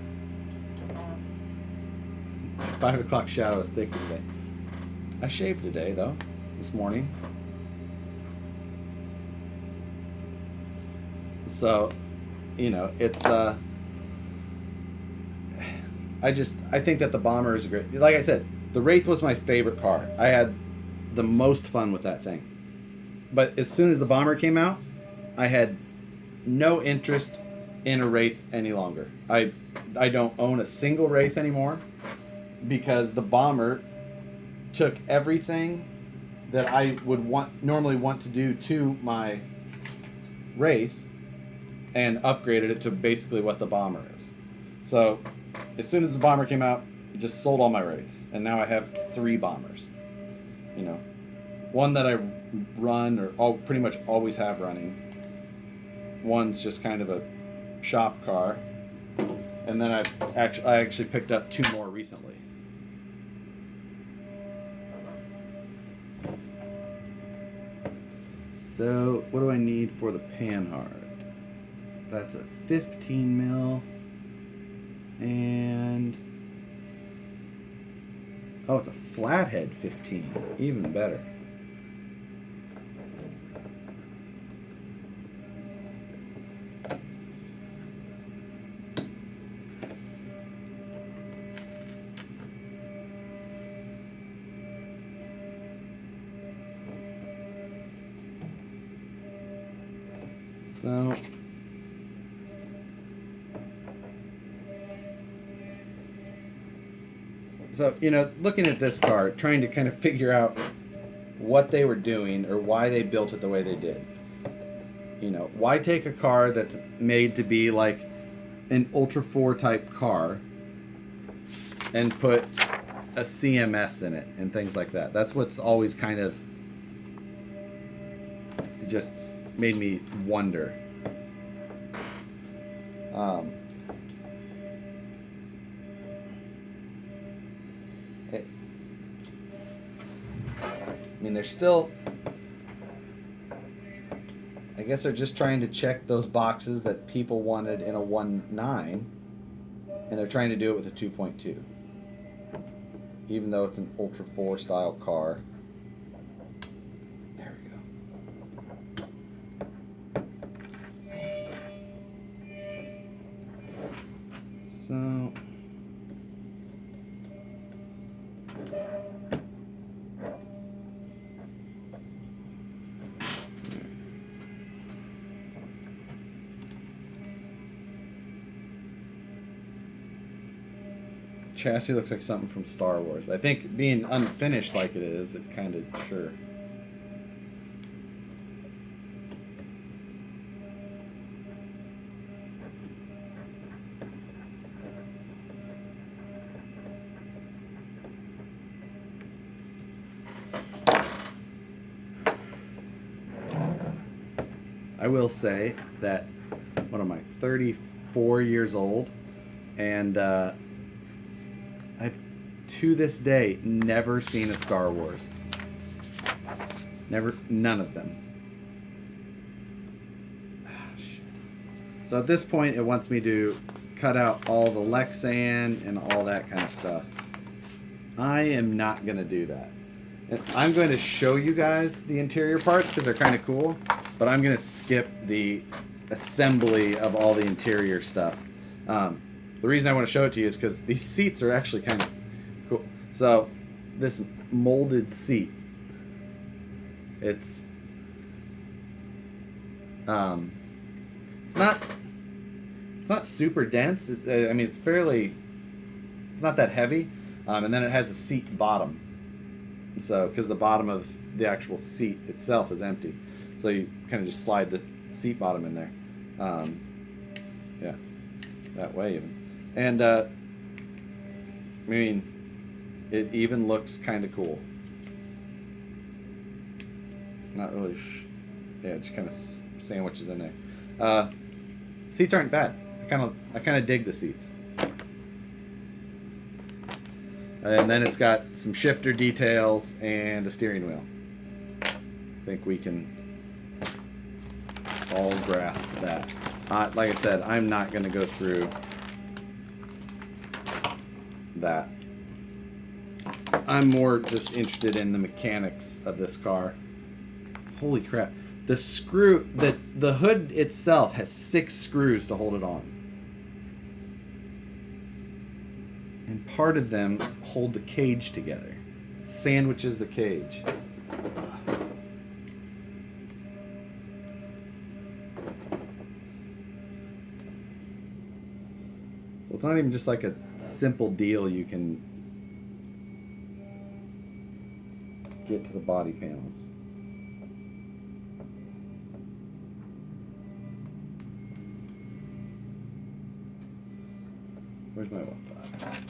5 o'clock shadow is thick today. I shaved today, though, this morning. So, you know, it's, I think that the Bomber is a great, like I said, the Wraith was my favorite car. I had the most fun with that thing. But as soon as the Bomber came out, I had no interest in a Wraith any longer. I don't own a single Wraith anymore, because the Bomber took everything that I would normally want to do to my Wraith and upgraded it to basically what the Bomber is. So as soon as the Bomber came out, I just sold all my Wraiths, and now I have 3 Bombers. You know, one that I run or pretty much always have running. One's just kind of a shop car, and then I actually picked up 2 more recently. So what do I need for the Panhard? That's a 15 mil, and oh, it's a flathead 15, even better. So, you know, looking at this car, trying to kind of figure out what they were doing or why they built it the way they did. You know, why take a car that's made to be like an Ultra 4 type car and put a CMS in it and things like that? That's what's always kind of just made me wonder. I mean, they're still, I guess they're just trying to check those boxes that people wanted in a 1.9, and they're trying to do it with a 2.2. Even though it's an Ultra 4 style car. There we go. So chassis looks like something from Star Wars. I think being unfinished like it is, it kind of sure. I will say that, what am I, 34 years old, and I've, to this day, never seen a Star Wars. Never, none of them. Ah, shit. So at this point, it wants me to cut out all the Lexan and all that kind of stuff. I am not going to do that. And I'm going to show you guys the interior parts because they're kind of cool, but I'm going to skip the assembly of all the interior stuff. The reason I want to show it to you is because these seats are actually kind of cool. So this molded seat, it's not super dense. I mean, it's not that heavy, and then it has a seat bottom. So, because the bottom of the actual seat itself is empty, so you kind of just slide the seat bottom in there. Yeah, that way even. And I mean, it even looks kind of cool. Not really. Yeah, just kind of sandwiches in there. Seats aren't bad. I kind of dig the seats. And then it's got some shifter details and a steering wheel. I think we can all grasp that. Like I said, I'm not going to go through that. I'm more just interested in the mechanics of this car. Holy crap. The screw, the hood itself has 6 screws to hold it on. And part of them hold the cage together. Sandwiches the cage. So it's not even just like a simple deal you can get to the body panels. Where's my 1.5?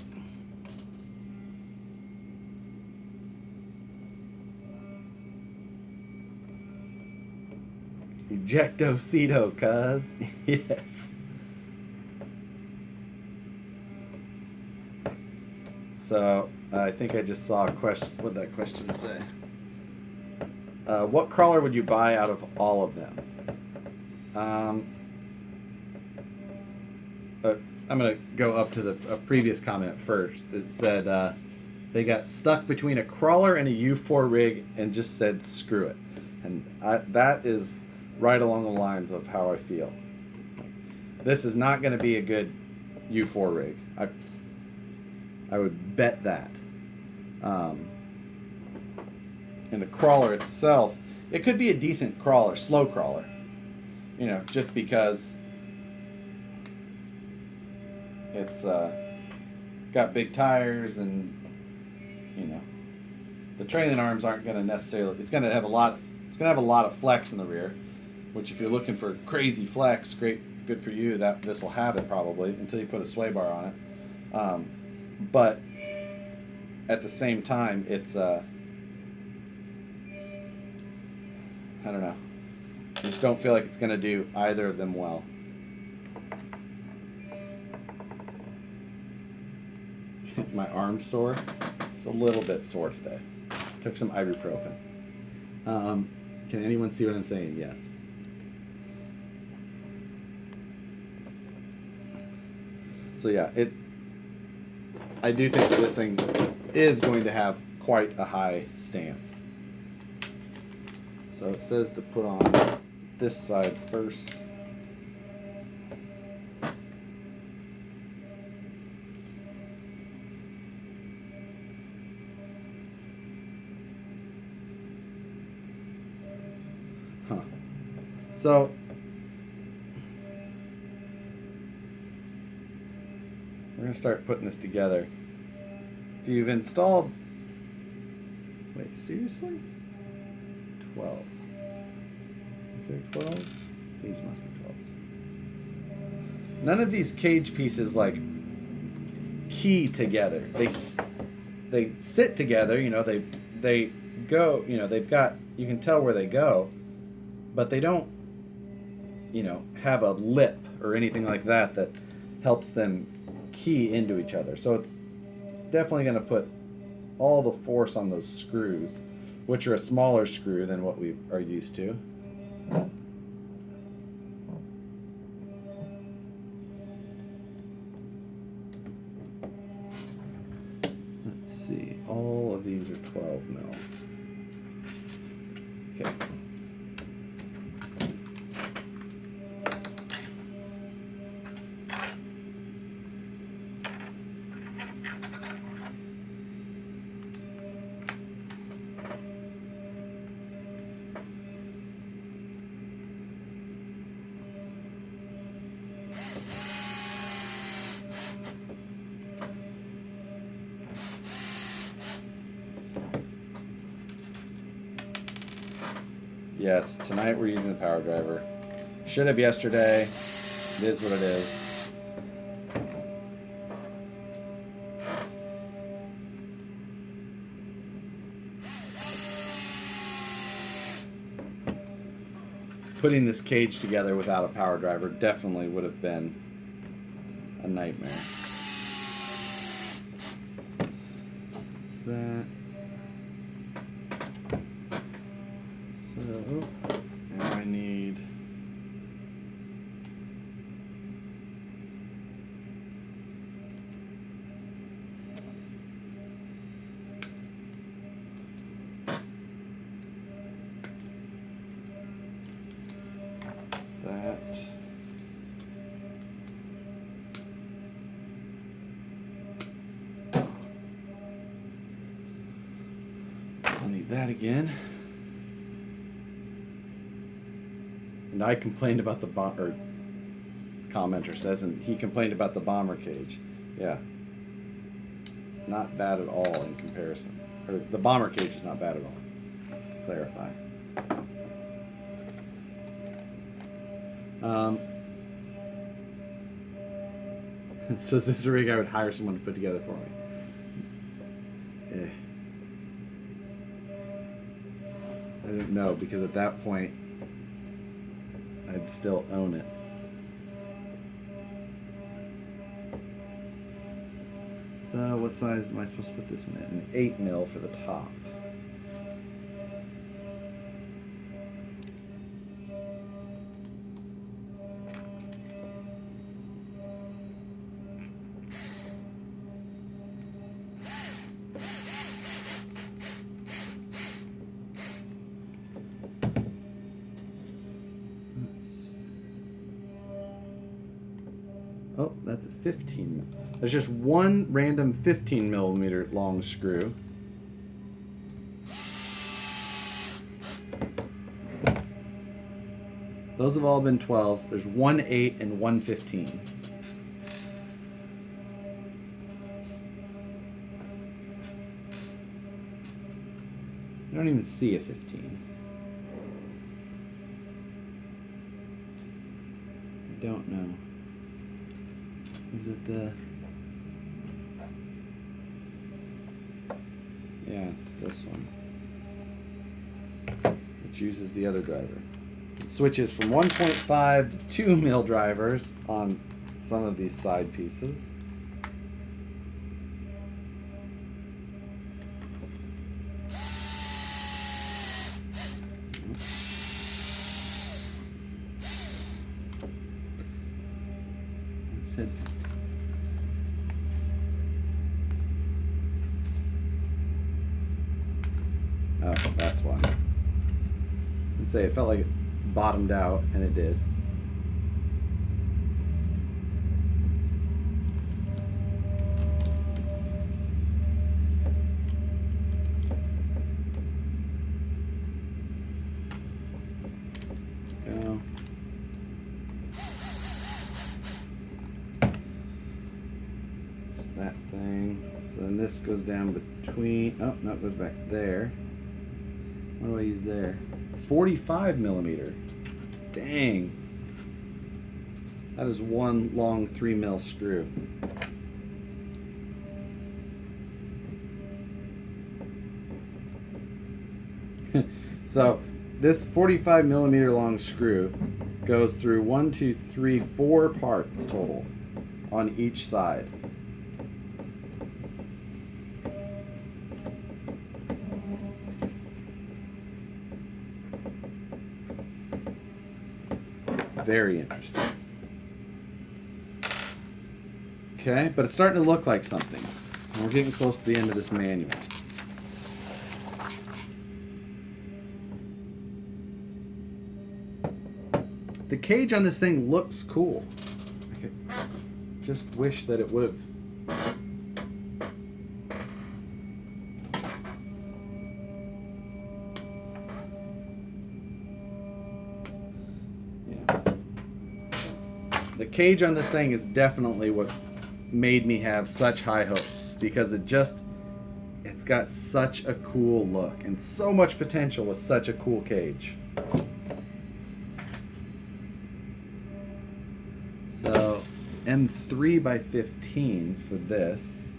Ejectocito, cuz. Yes. So, I think I just saw a question. What did that question say? What crawler would you buy out of all of them? I'm going to go up to a previous comment first. It said they got stuck between a crawler and a U4 rig and just said screw it. And that is right along the lines of how I feel. This is not going to be a good U4 rig. I would bet that. And the crawler itself, it could be a decent crawler, slow crawler. You know, just because it's got big tires and, you know, the trailing arms aren't going to necessarily, it's going to have a lot of flex in the rear, which if you're looking for crazy flex, good for you, that this will have it probably until you put a sway bar on it. But at the same time, it's I don't know. I just don't feel like it's going to do either of them well. My arm's sore. It's a little bit sore today. Took some ibuprofen. Can anyone see what I'm saying? Yes. So yeah, I do think that this thing is going to have quite a high stance. So it says to put on this side first. So we're going to start putting this together. If you've installed... Wait, seriously? 12. Is there 12s? These must be 12s. None of these cage pieces, like, key together. They sit together, you know, they go, you know, they've got, you can tell where they go, but they don't, you know, have a lip or anything like that that helps them key into each other. So it's definitely going to put all the force on those screws, which are a smaller screw than what we are used to. Let's see, all of these are 12 mil. Okay. Yes, tonight we're using the power driver. Should have yesterday. It is what it is. Putting this cage together without a power driver definitely would have been a nightmare. What's that? So, now I need that. I'll need that again. And I complained about the or commenter says, and he complained about the bomber cage. Yeah. Not bad at all in comparison. Or the bomber cage is not bad at all. To clarify. So is this a rig I would hire someone to put together for me? I don't know, because at that point I'd still own it. So what size am I supposed to put this one in? An 8 mil for the top. Oh, that's a 15 mil. There's just one random 15 millimeter long screw. Those have all been 12s. There's one 8 and one 15. I don't even see a 15. I don't know. Is it the... Yeah, it's this one. Which uses the other driver. It switches from 1.5 to 2 mil drivers on some of these side pieces. It said oh, that's why. Let's say it felt like it bottomed out, and it did. Go. That thing. So then this goes down between, oh, no, it goes back there. What do I use there? 45 millimeter. Dang. That is one long 3 mil screw. So this 45 millimeter long screw goes through 4 parts total on each side. Very interesting. Okay, but it's starting to look like something. We're getting close to the end of this manual. The cage on this thing looks cool. I could just wish that it would have. The cage on this thing is definitely what made me have such high hopes, because it's got such a cool look and so much potential with such a cool cage. So M3 by 15s for this.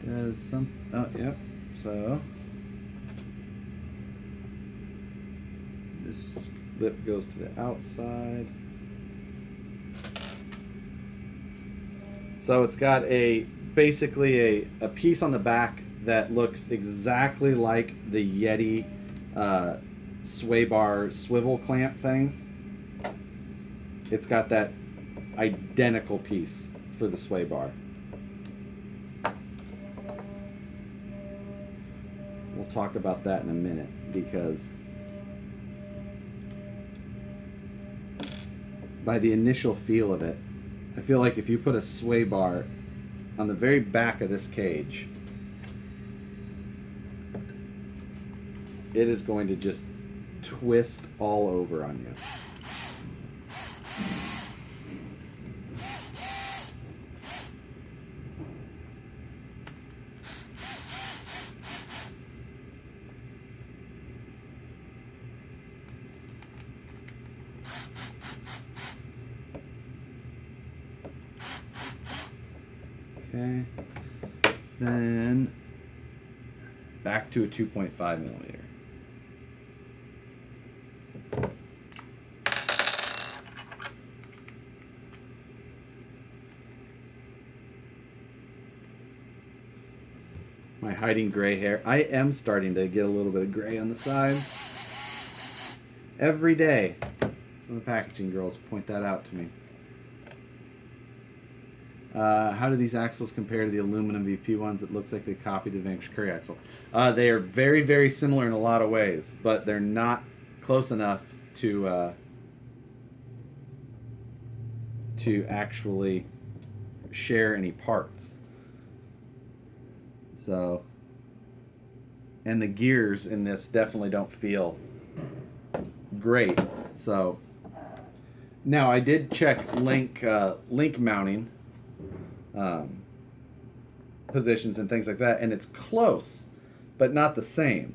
Does some, oh, yep. So this lip goes to the outside. So it's got basically a piece on the back that looks exactly like the Yeti sway bar swivel clamp things. It's got that identical piece for the sway bar. We'll talk about that in a minute, because by the initial feel of it, I feel like if you put a sway bar on the very back of this cage, it is going to just twist all over on you. Okay, then back to a 2.5 millimeter. My hiding gray hair. I am starting to get a little bit of gray on the sides. Every day. Some of the packaging girls point that out to me. How do these axles compare to the aluminum VP ones? It looks like they copied the Vanquish Curry axle. They are very, very similar in a lot of ways, but they're not close enough to actually share any parts. So, and the gears in this definitely don't feel great. So, now I did check link mounting positions and things like that, and it's close, but not the same.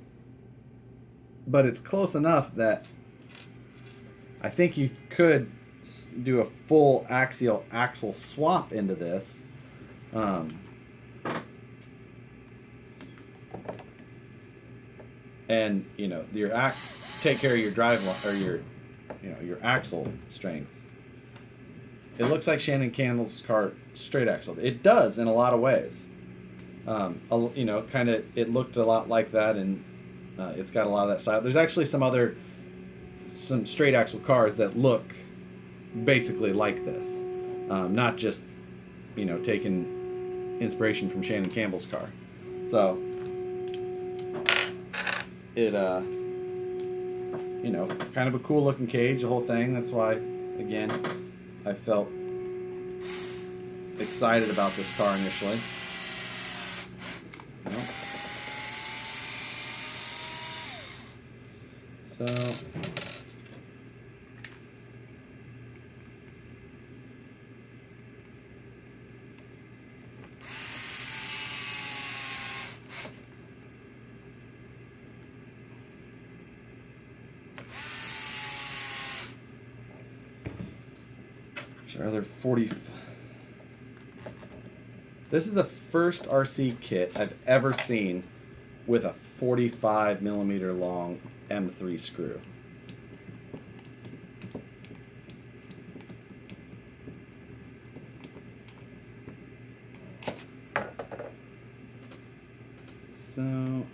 But it's close enough that I think you could do a full axle swap into this. And take care of your drive or your axle strength. It looks like Shannon Campbell's car straight axle. It does in a lot of ways. It looked a lot like that, and it's got a lot of that style. There's actually some straight axle cars that look basically like this, not just taking inspiration from Shannon Campbell's car. So it kind of a cool looking cage, the whole thing. That's why, again, I felt excited about this car initially. So our other 40. This is the first RC kit I've ever seen with a 45 millimeter long M3 screw. So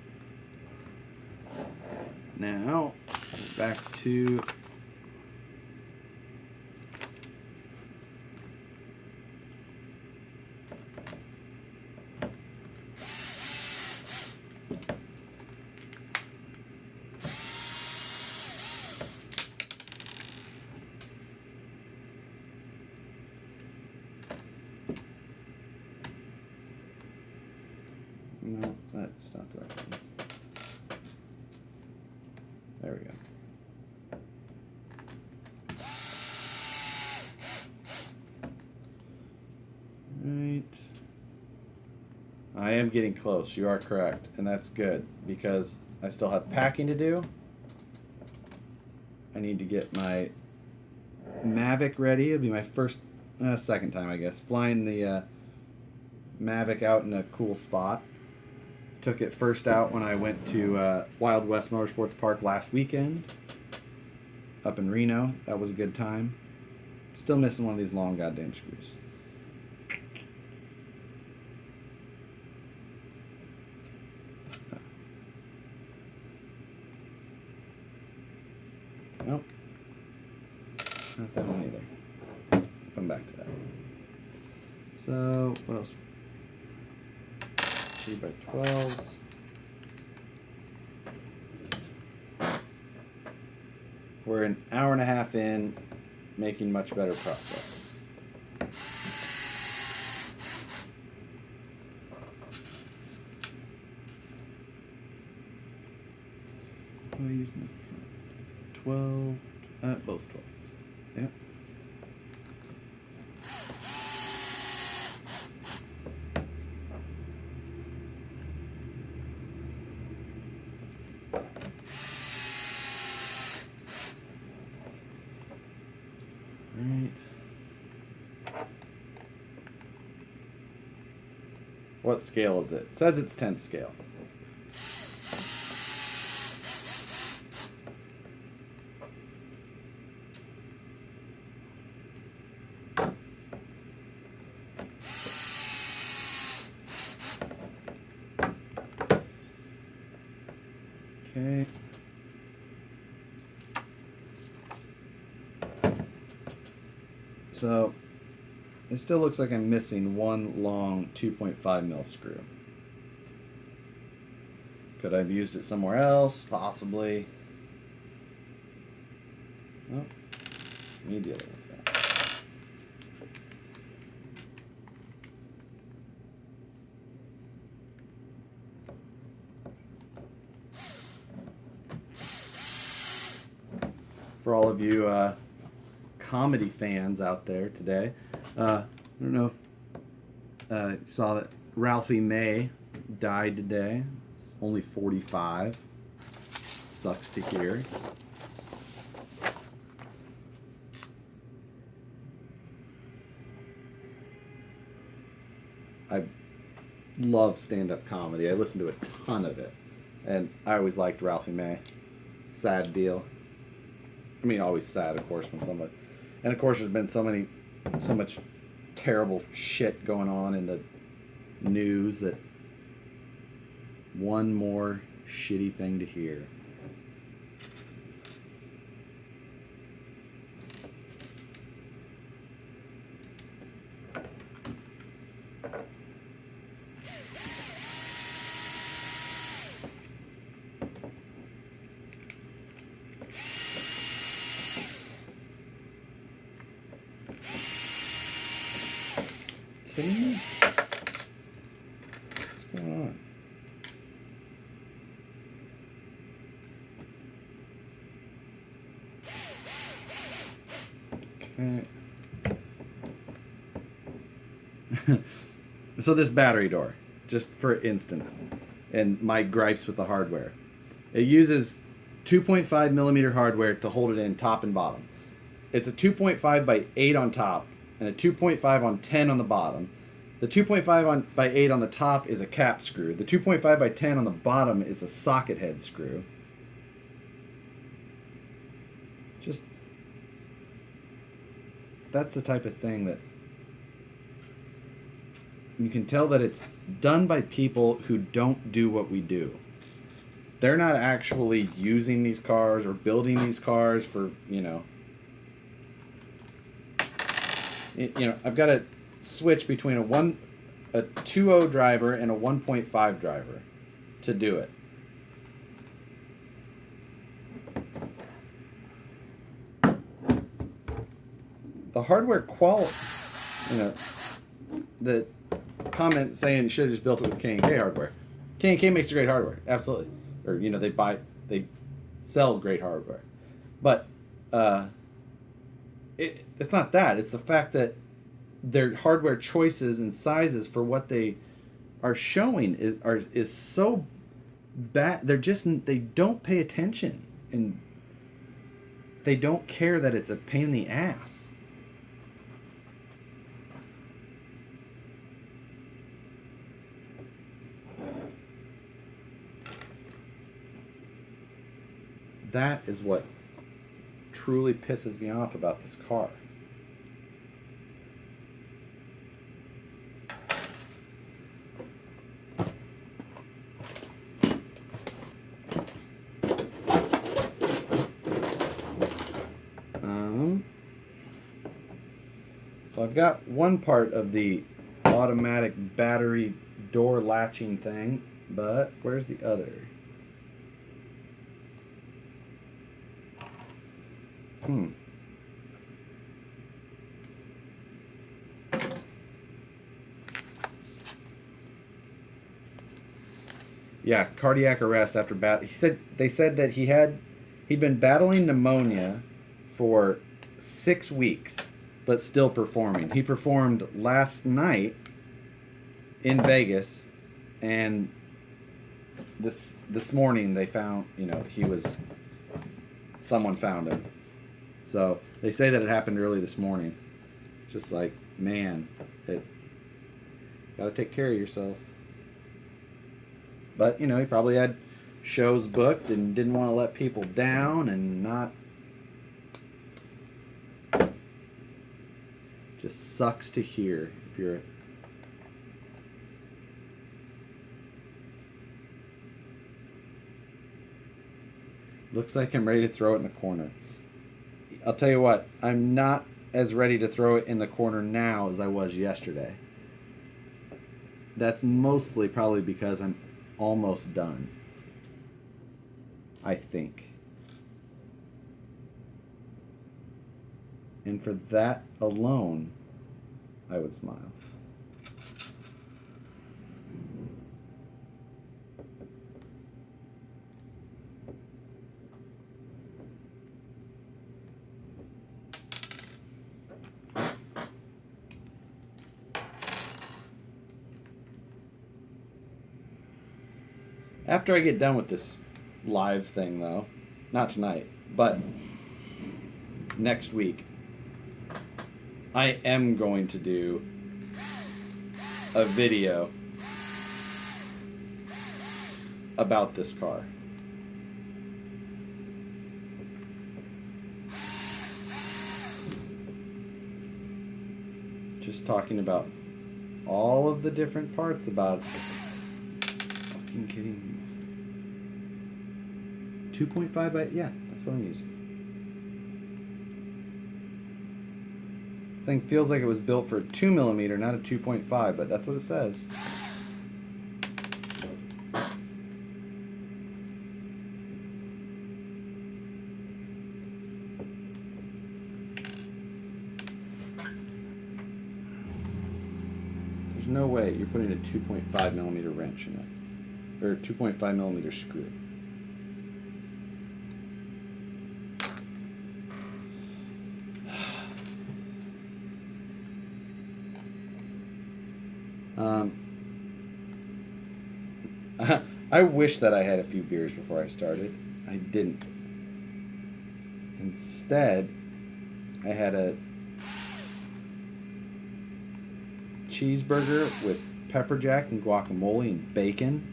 now back to no, that's not the right one. There we go. Right. I am getting close. You are correct. And that's good because I still have packing to do. I need to get my Mavic ready. It'll be my second time, I guess, flying the Mavic out in a cool spot. Took it first out when I went to Wild West Motorsports Park last weekend up in Reno. That was a good time. Still missing one of these long goddamn screws. Nope. Not that one either. Come back to that. So, what else? 3x12s. We're an hour and a half in, making much better progress. What am I using the front? 12, both 12. Yep. Right. What scale is it? It says it's 10th scale. Okay. So it still looks like I'm missing one long 2.5 mil screw. Could I have used it somewhere else? Possibly. Well, need to deal with that. For all of you comedy fans out there today, I don't know if you saw that Ralphie May died today. It's only 45. Sucks to hear. I love stand-up comedy. I listen to a ton of it. And I always liked Ralphie May. Sad deal. I mean, always sad, of course, when somebody... And, of course, there's been so much terrible shit going on in the news that one more shitty thing to hear. Kidding me? What's going on? Okay. So this battery door, just for instance, and my gripes with the hardware. It uses 2.5 millimeter hardware to hold it in top and bottom. It's a 2.5 by 8 on top and a 2.5 on 10 on the bottom. The 2.5 by 8 on the top is a cap screw. The 2.5 by 10 on the bottom is a socket head screw. Just, that's the type of thing that you can tell that it's done by people who don't do what we do. They're not actually using these cars or building these cars for, you know, I've got to switch between a 2.0 driver and a 1.5 driver to do it. The hardware quality, the comment saying you should have just built it with K&K hardware. K&K makes great hardware, absolutely. Or, they sell great hardware. But it's not that. It's the fact that their hardware choices and sizes for what they are showing is so bad. They don't pay attention, and they don't care that it's a pain in the ass. That is what truly pisses me off about this car. So I've got one part of the automatic battery door latching thing, but where's the other? Yeah, cardiac arrest after they said that he'd been battling pneumonia for 6 weeks, but still performing. He performed last night in Vegas, and this morning they found, someone found him. So they say that it happened early this morning. Just like, man, gotta take care of yourself. But, he probably had shows booked and didn't want to let people down and not... Just sucks to hear if you're... Looks like I'm ready to throw it in the corner. I'll tell you what, I'm not as ready to throw it in the corner now as I was yesterday. That's mostly probably because I'm almost done, I think. And for that alone, I would smile. After I get done with this live thing, though, not tonight, but next week, I am going to do a video about this car. Just talking about all of the different parts about it. Fucking kidding me. 2.5 by, yeah, that's what I'm using. This thing feels like it was built for a 2 millimeter, not a 2.5, but that's what it says. There's no way you're putting a 2.5 millimeter wrench in it, or 2.5 millimeter screw. I wish that I had a few beers before I started. I didn't. Instead, I had a cheeseburger with pepper jack and guacamole and bacon.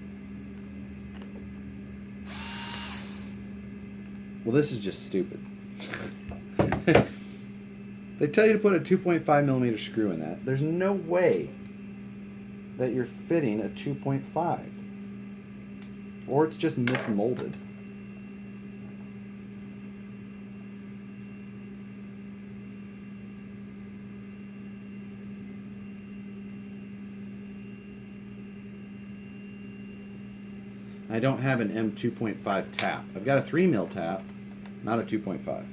Well, this is just stupid. They tell you to put a 2.5 millimeter screw in that. There's no way that you're fitting a 2.5. Or it's just mismolded. I don't have an M2.5 tap. I've got a 3 mil tap, not a 2.5.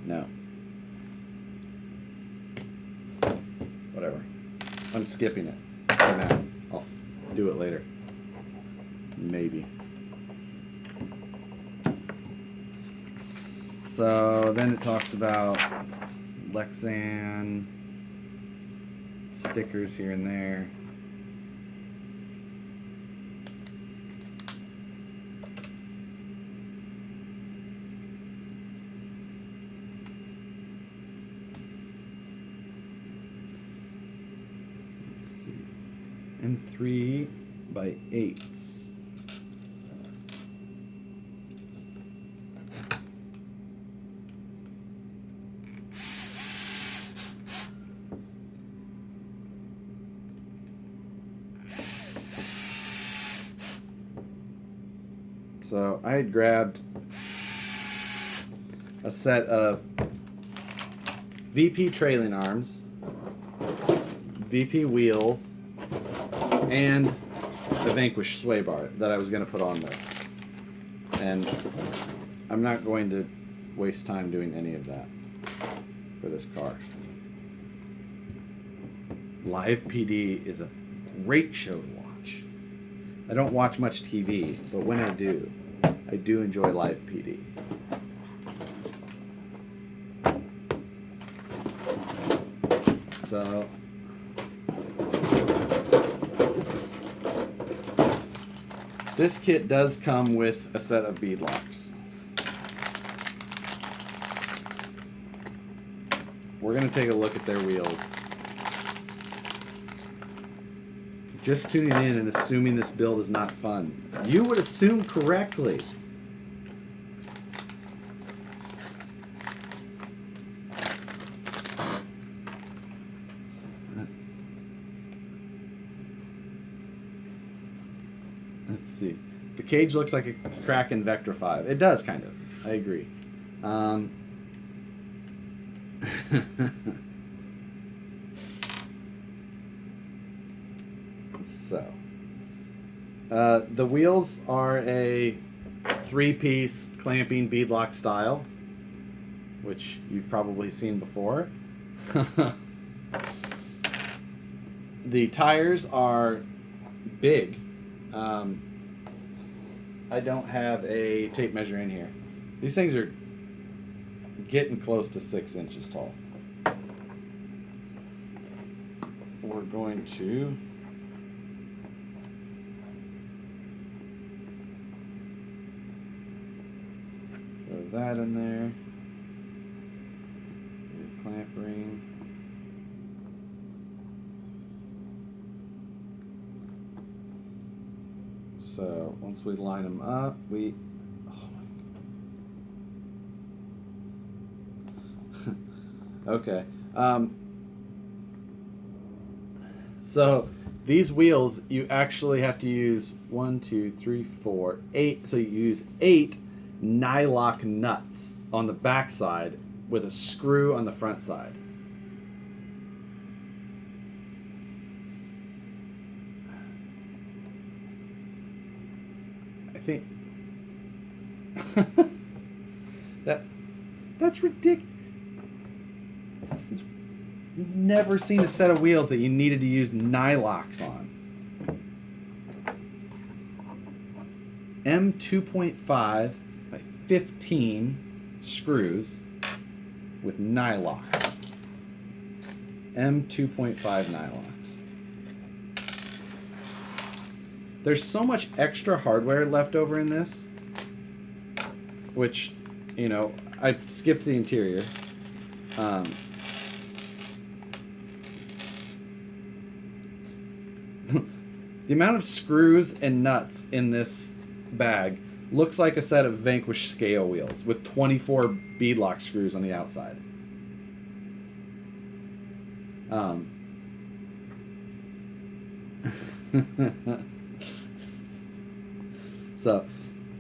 No. Whatever. I'm skipping it for now. I'll do it later. Maybe. So then it talks about Lexan stickers here and there. And 3x8s. So I had grabbed a set of VP trailing arms, VP wheels, and the Vanquish sway bar that I was going to put on this. And I'm not going to waste time doing any of that for this car. Live PD is a great show to watch. I don't watch much TV, but when I do enjoy Live PD. So this kit does come with a set of bead locks. We're going to take a look at their wheels. Just tuning in and assuming this build is not fun. You would assume correctly. Let's see. The cage looks like a Kraken Vector 5. It does, kind of. I agree. So. The wheels are a 3-piece clamping beadlock style, which you've probably seen before. The tires are big. I don't have a tape measure in here. These things are getting close to 6 inches tall. We're going to throw that in there. Your clamp ring. So once we line them up, we okay. So these wheels, you actually have to use 1, 2, 3, 4, 8. So you use 8 nylock nuts on the back side with a screw on the front side. I think That's ridiculous. Never seen a set of wheels that you needed to use nylocks on. M2.5 by 15 screws with nylocks. M2.5 nylocks. There's so much extra hardware left over in this, which, you know, I skipped the interior. The amount of screws and nuts in this bag looks like a set of Vanquish scale wheels with 24 beadlock screws on the outside. So,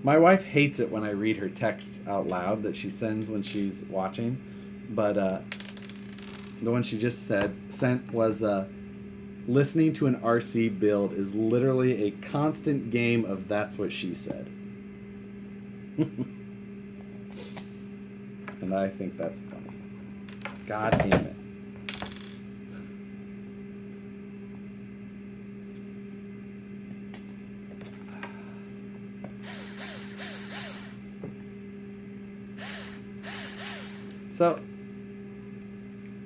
my wife hates it when I read her texts out loud that she sends when she's watching, but the one she just sent was listening to an RC build is literally a constant game of that's what she said. And I think that's funny. God damn it. So,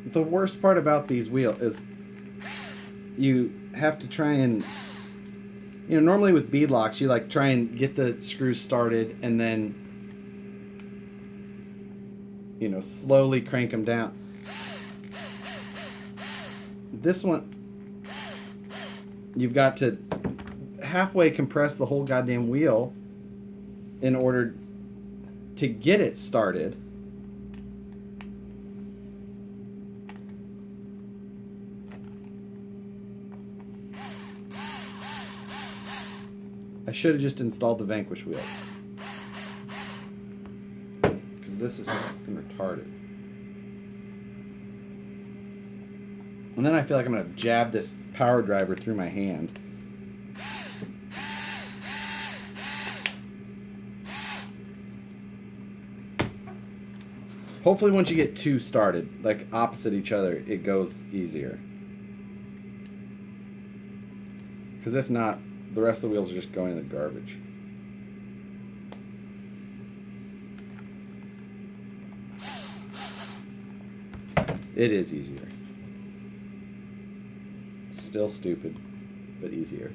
the worst part about these wheels is you have to try and, you know, normally with beadlocks, you like try and get the screws started and then, you know, slowly crank them down. This one, you've got to halfway compress the whole goddamn wheel in order to get it started. I should have just installed the Vanquish wheel. Because this is fucking retarded. And then I feel like I'm going to jab this power driver through my hand. Hopefully once you get two started, like opposite each other, it goes easier. Because if not, the rest of the wheels are just going in the garbage. It is easier. Still stupid, but easier.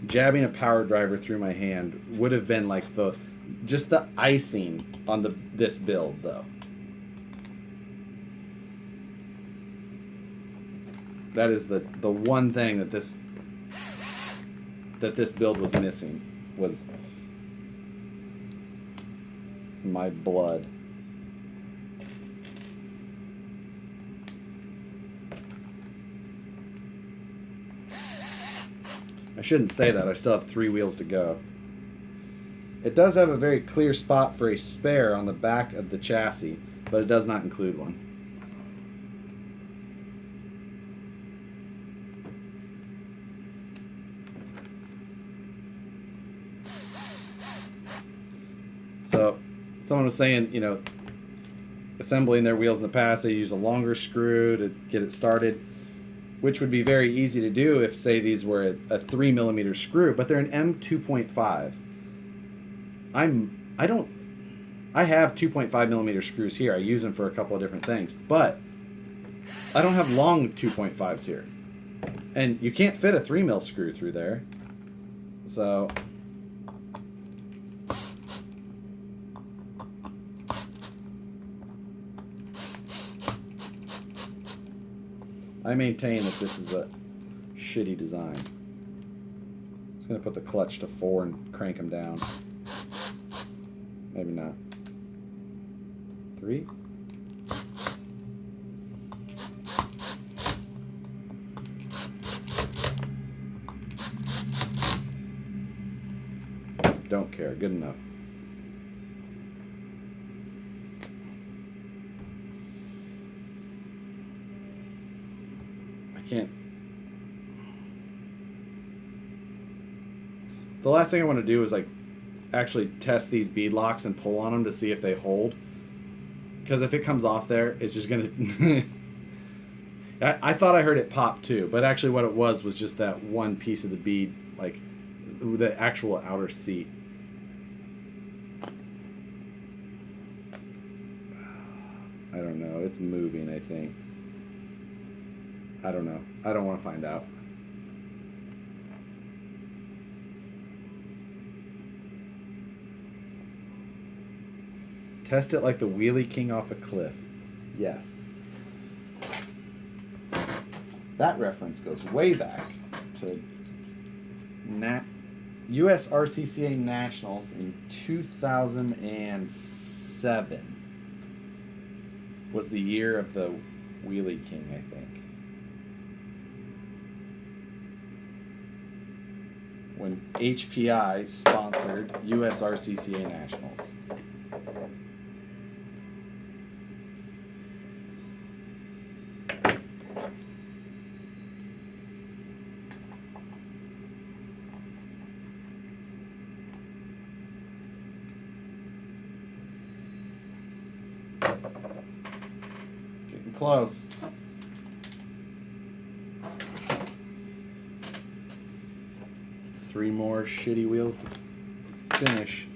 Jabbing a power driver through my hand would have been like just the icing on this build, though. That is the one thing that this build was missing, was my blood. I shouldn't say that. I still have 3 wheels to go. It does have a very clear spot for a spare on the back of the chassis, but it does not include one. So, someone was saying, you know, assembling their wheels in the past, they use a longer screw to get it started, which would be very easy to do if, say, these were a 3mm screw, but they're an M2.5. I have 2.5mm screws here. I use them for a couple of different things, but I don't have long 2.5s here. And you can't fit a 3mm screw through there. So I maintain that this is a shitty design. I'm just going to put the clutch to 4 and crank them down. Maybe not. 3? Don't care. Good enough. Can't. The last thing I want to do is like actually test these bead locks and pull on them to see if they hold. Because if it comes off there, it's just gonna. I thought I heard it pop too, but actually what it was just that one piece of the bead, like the actual outer seat. I don't know. It's moving, I think. I don't know. I don't want to find out. Test it like the Wheelie King off a cliff. Yes. That reference goes way back to US RCCA Nationals in 2007 was the year of the Wheelie King, I think. When HPI sponsored US RCCA Nationals. Getting close. Three more shitty wheels to finish.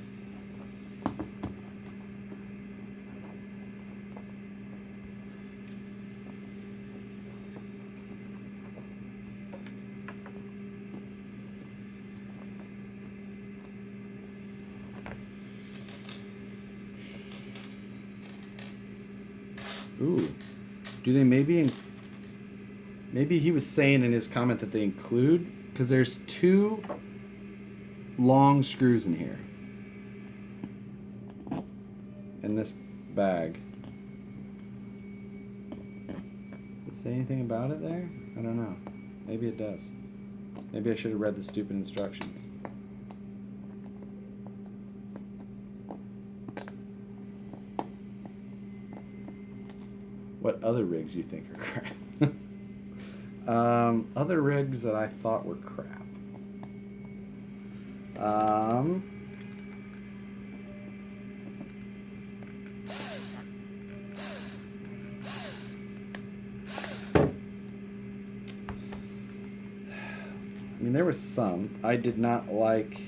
Ooh. Do they maybe he was saying in his comment that they include, because there's two long screws in here in this bag. Does it say anything about it there? I don't know. Maybe it does. Maybe I should have read the stupid instructions. What other rigs you think are crap? Other rigs that I thought were crap. I mean, there was some. I did not like...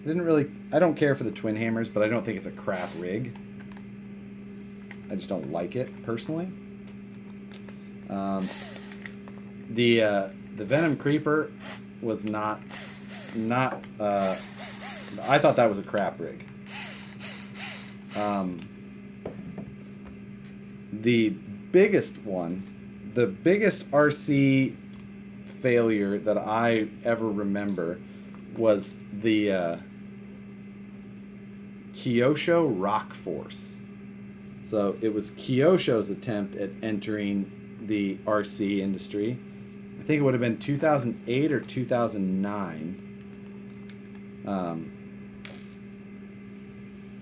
I don't care for the twin hammers, but I don't think it's a crap rig. I just don't like it, personally. The Venom Creeper was not I thought that was a crap rig. The biggest RC failure that I ever remember was the Kyosho Rock Force. So it was Kyosho's attempt at entering the RC industry. I think it would have been 2008 or 2009.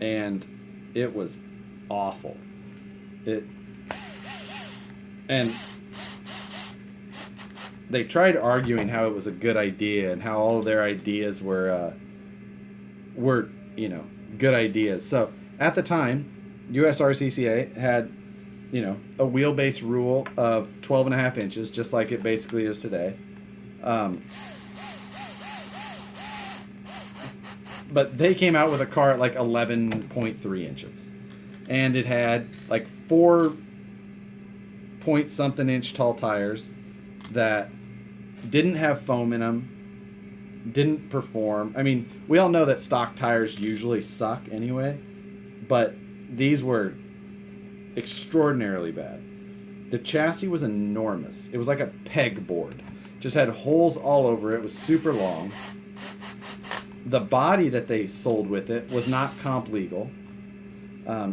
And it was awful. And they tried arguing how it was a good idea and how all of their ideas were good ideas. So at the time, US RCCA had, a wheelbase rule of 12.5 inches, just like it basically is today. But they came out with a car at like 11.3 inches. And it had like 4-point-something inch tall tires that didn't have foam in them, didn't perform. I mean, we all know that stock tires usually suck anyway, but these were extraordinarily bad. The chassis was enormous. It was like a pegboard. Just had holes all over it. It was super long. The body that they sold with it was not comp legal.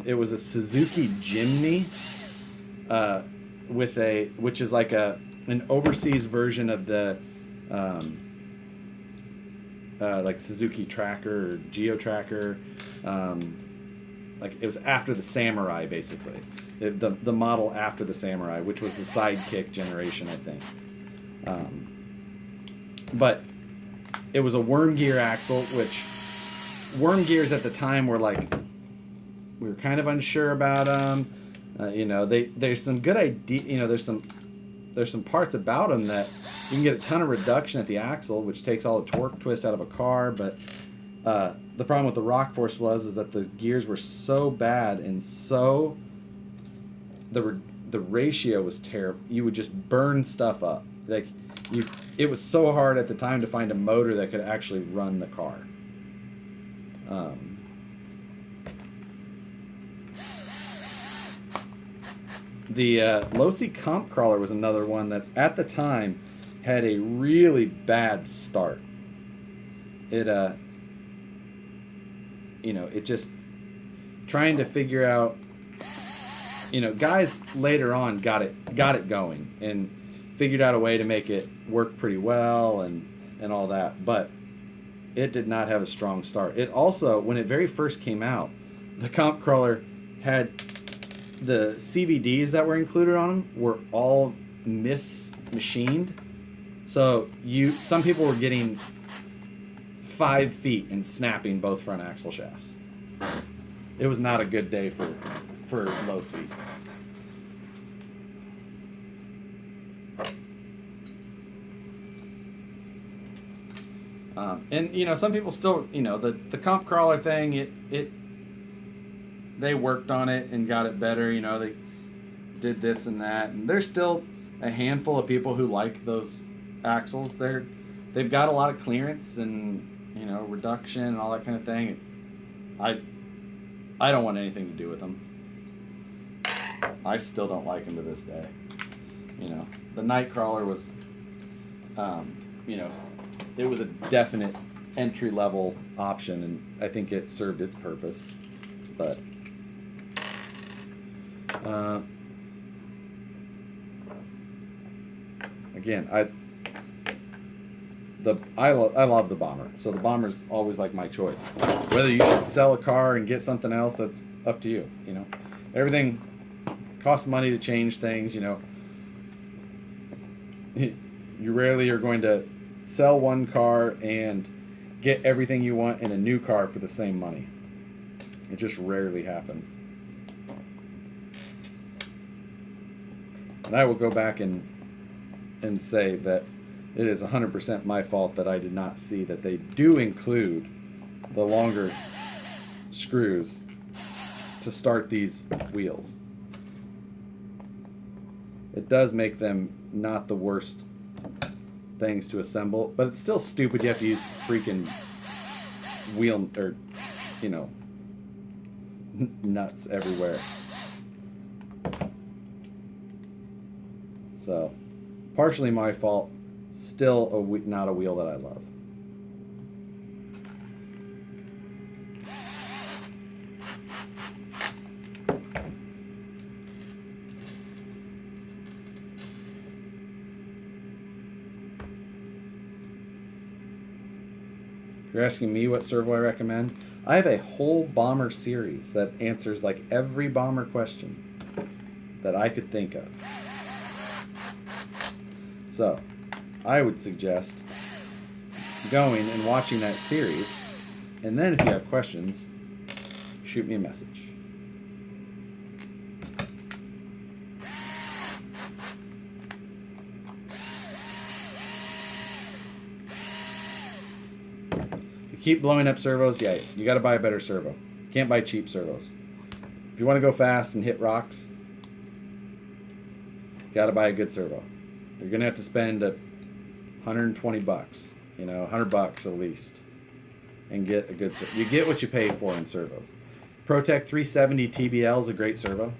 It was a Suzuki Jimny, which is like an overseas version of the like Suzuki Tracker or Geo Tracker. Like it was after the Samurai, basically. the model after the Samurai, which was the sidekick generation, I think. But it was a worm gear axle, which worm gears at the time were like, we were kind of unsure about them. There's some good idea. There's some parts about them that you can get a ton of reduction at the axle, which takes all the torque twist out of a car. But the problem with the Rock Force is that the gears were so bad and so the ratio was terrible. You would just burn stuff up. It was so hard at the time to find a motor that could actually run the car. The Losi Comp Crawler was another one that at the time had a really bad start. It just trying to figure out, guys later on got it going and figured out a way to make it work pretty well and all that, but it did not have a strong start. It also, when it very first came out, the Comp Crawler had the CVDs that were included on them were all machined. So some people were getting 5 feet and snapping both front axle shafts. It was not a good day for Losi. And some people still, the Comp Crawler thing, they worked on it and got it better. They did this and that, and there's still a handful of people who like those axles. They've got a lot of clearance and reduction and all that kind of thing. I don't want anything to do with them. I still don't like them to this day. The Nightcrawler was, it was a definite entry level option, and I think it served its purpose. But again, I love the Bomber, so the Bomber's always like my choice. Whether you should sell a car and get something else, that's up to you. Everything costs money to change things. You rarely are going to sell one car and get everything you want in a new car for the same money. It just rarely happens. And I will go back and say that it is 100% my fault that I did not see that they do include the longer screws to start these wheels. It does make them not the worst things to assemble, but it's still stupid. You have to use freaking wheel or nuts everywhere. So partially my fault, still not a wheel that I love. If you're asking me what servo I recommend, I have a whole Bomber series that answers like every Bomber question that I could think of. So, I would suggest going and watching that series, and then if you have questions, shoot me a message. Keep blowing up servos, yeah, you got to buy a better servo. Can't buy cheap servos. If you want to go fast and hit rocks, got to buy a good servo. You're going to have to spend $120, $100 at least, and get a good servo. You get what you pay for in servos. ProTech 370 TBL is a great servo.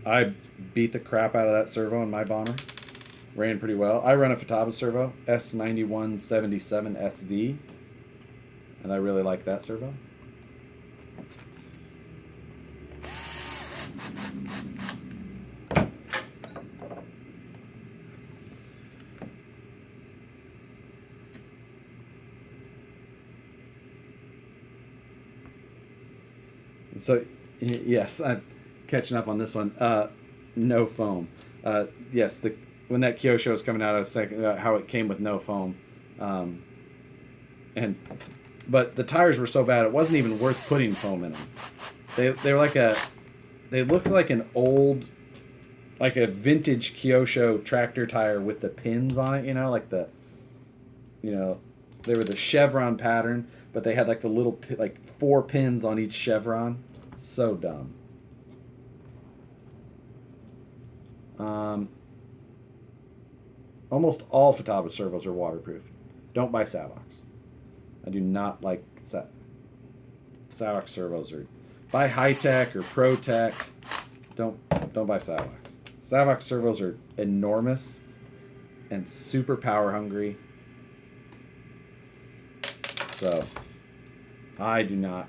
I beat the crap out of that servo in my Bomber. Ran pretty well. I run a Futaba servo, S9177 SV, and I really like that servo. So Yes, I'm catching up on this one. No foam. Yes, when that Kyosho was coming out, I was saying how it came with no foam, but the tires were so bad it wasn't even worth putting foam in them. They were they looked like an old, like a vintage Kyosho tractor tire with the pins on it. They were the chevron pattern, but they had like the little 4 pins on each chevron. So dumb. Almost all Futaba servos are waterproof. Don't buy Savox. I do not like Savox servos. Or buy High-Tech or Pro-Tech. Don't buy Savox. Savox servos are enormous and super power hungry. So I do not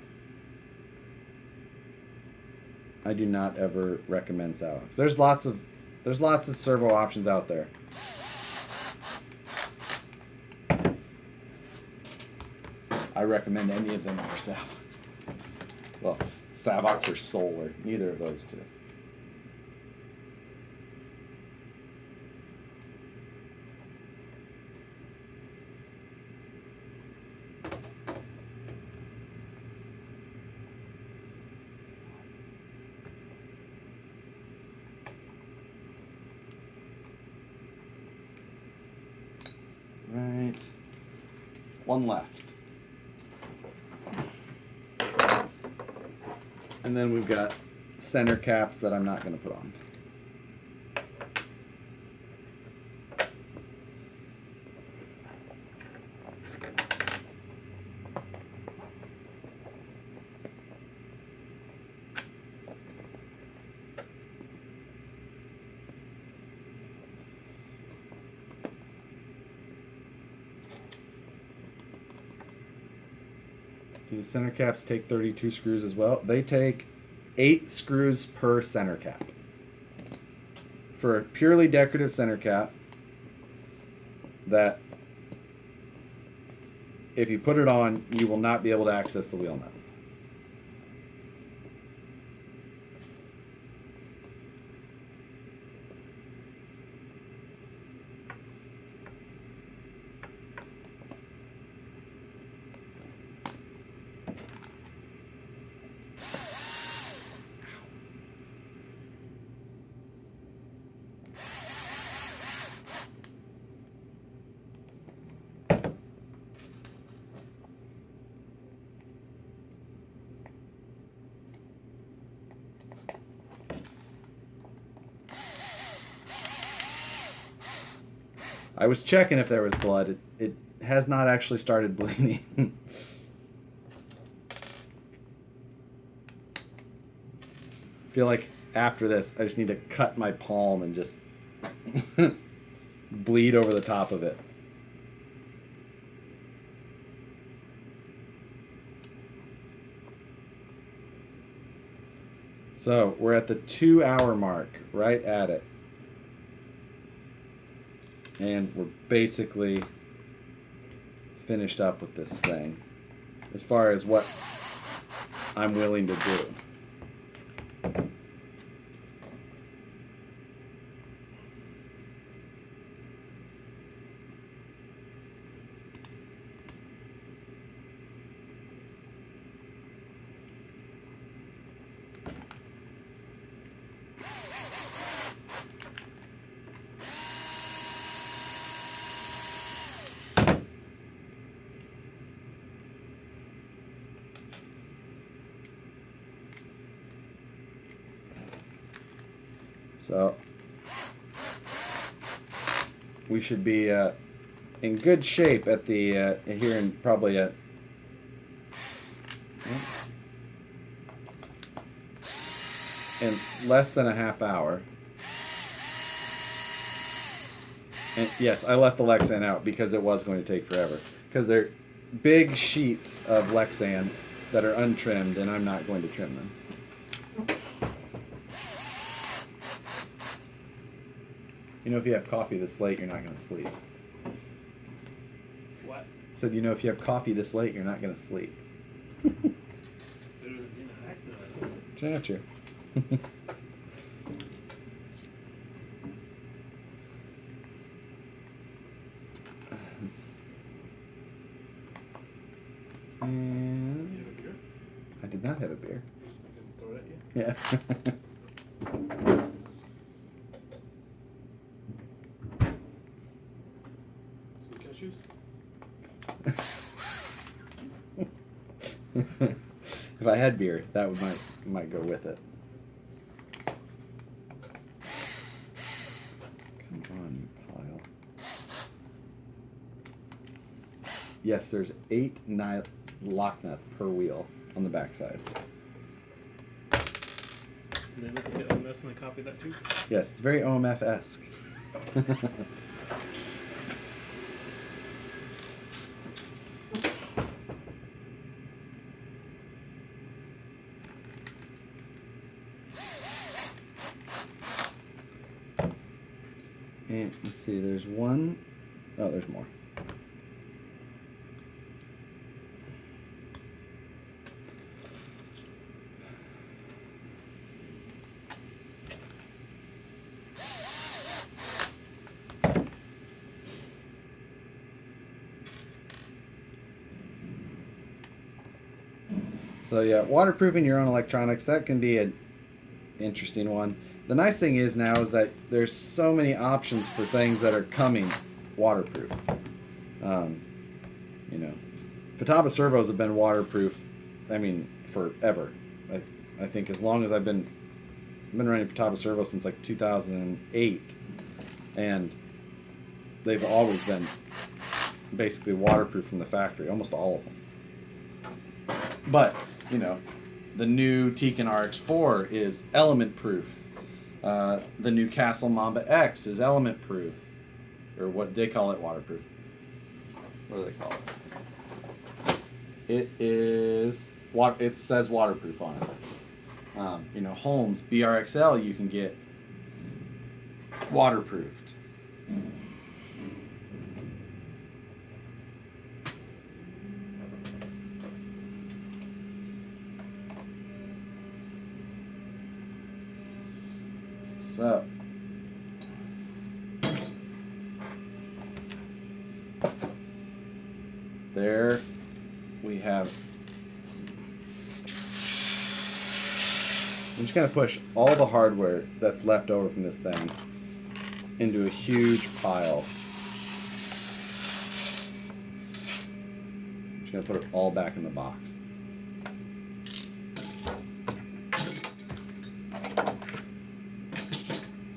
ever recommend Savox. There's lots of servo options out there. I recommend any of them over Savox. Well, Savox or Solar, neither of those two. Right. One left. And then we've got center caps that I'm not going to put on. The center caps take 32 screws as well. They take 8 screws per center cap. For a purely decorative center cap, that if you put it on, you will not be able to access the wheel nuts. I was checking if there was blood. It has not actually started bleeding. I feel like after this, I just need to cut my palm and just bleed over the top of it. So we're at the 2-hour mark, right at it. And we're basically finished up with this thing as far as what I'm willing to do. So we should be in good shape at the here in probably in less than a half hour. And yes, I left the Lexan out because it was going to take forever. Because they're big sheets of Lexan that are untrimmed, and I'm not going to trim them. You know, if you have coffee this late, you're not going to sleep. What? Said, you know, if you have coffee this late, you're not going to sleep. Chapter. And You have a beer? I did not have a beer. I can throw it at you. Yeah. Sweet cashews? If I had beer, that would might go with it. Come on, you pile. Yes, there's 8 lock nuts per wheel on the backside. And then look at the OMS and they copy that too. Yes, it's very OMF-esque. And let's see, there's one. Oh, there's more. So yeah, waterproofing your own electronics, that can be an interesting one. The nice thing is now is that there's so many options for things that are coming waterproof. You know, Futaba servos have been waterproof, I mean, forever. I think as long as I've been running Futaba servos since like 2008, and they've always been basically waterproof from the factory, almost all of them. But, you know, the new Tekin RX4 is element proof. The new Castle Mamba X is element proof. Or what they call it, waterproof. What do they call it? It says waterproof on it. You know, Holmes BRXL you can get waterproofed. So, there we have. I'm just going to push all the hardware that's left over from this thing into a huge pile. I'm just going to put it all back in the box.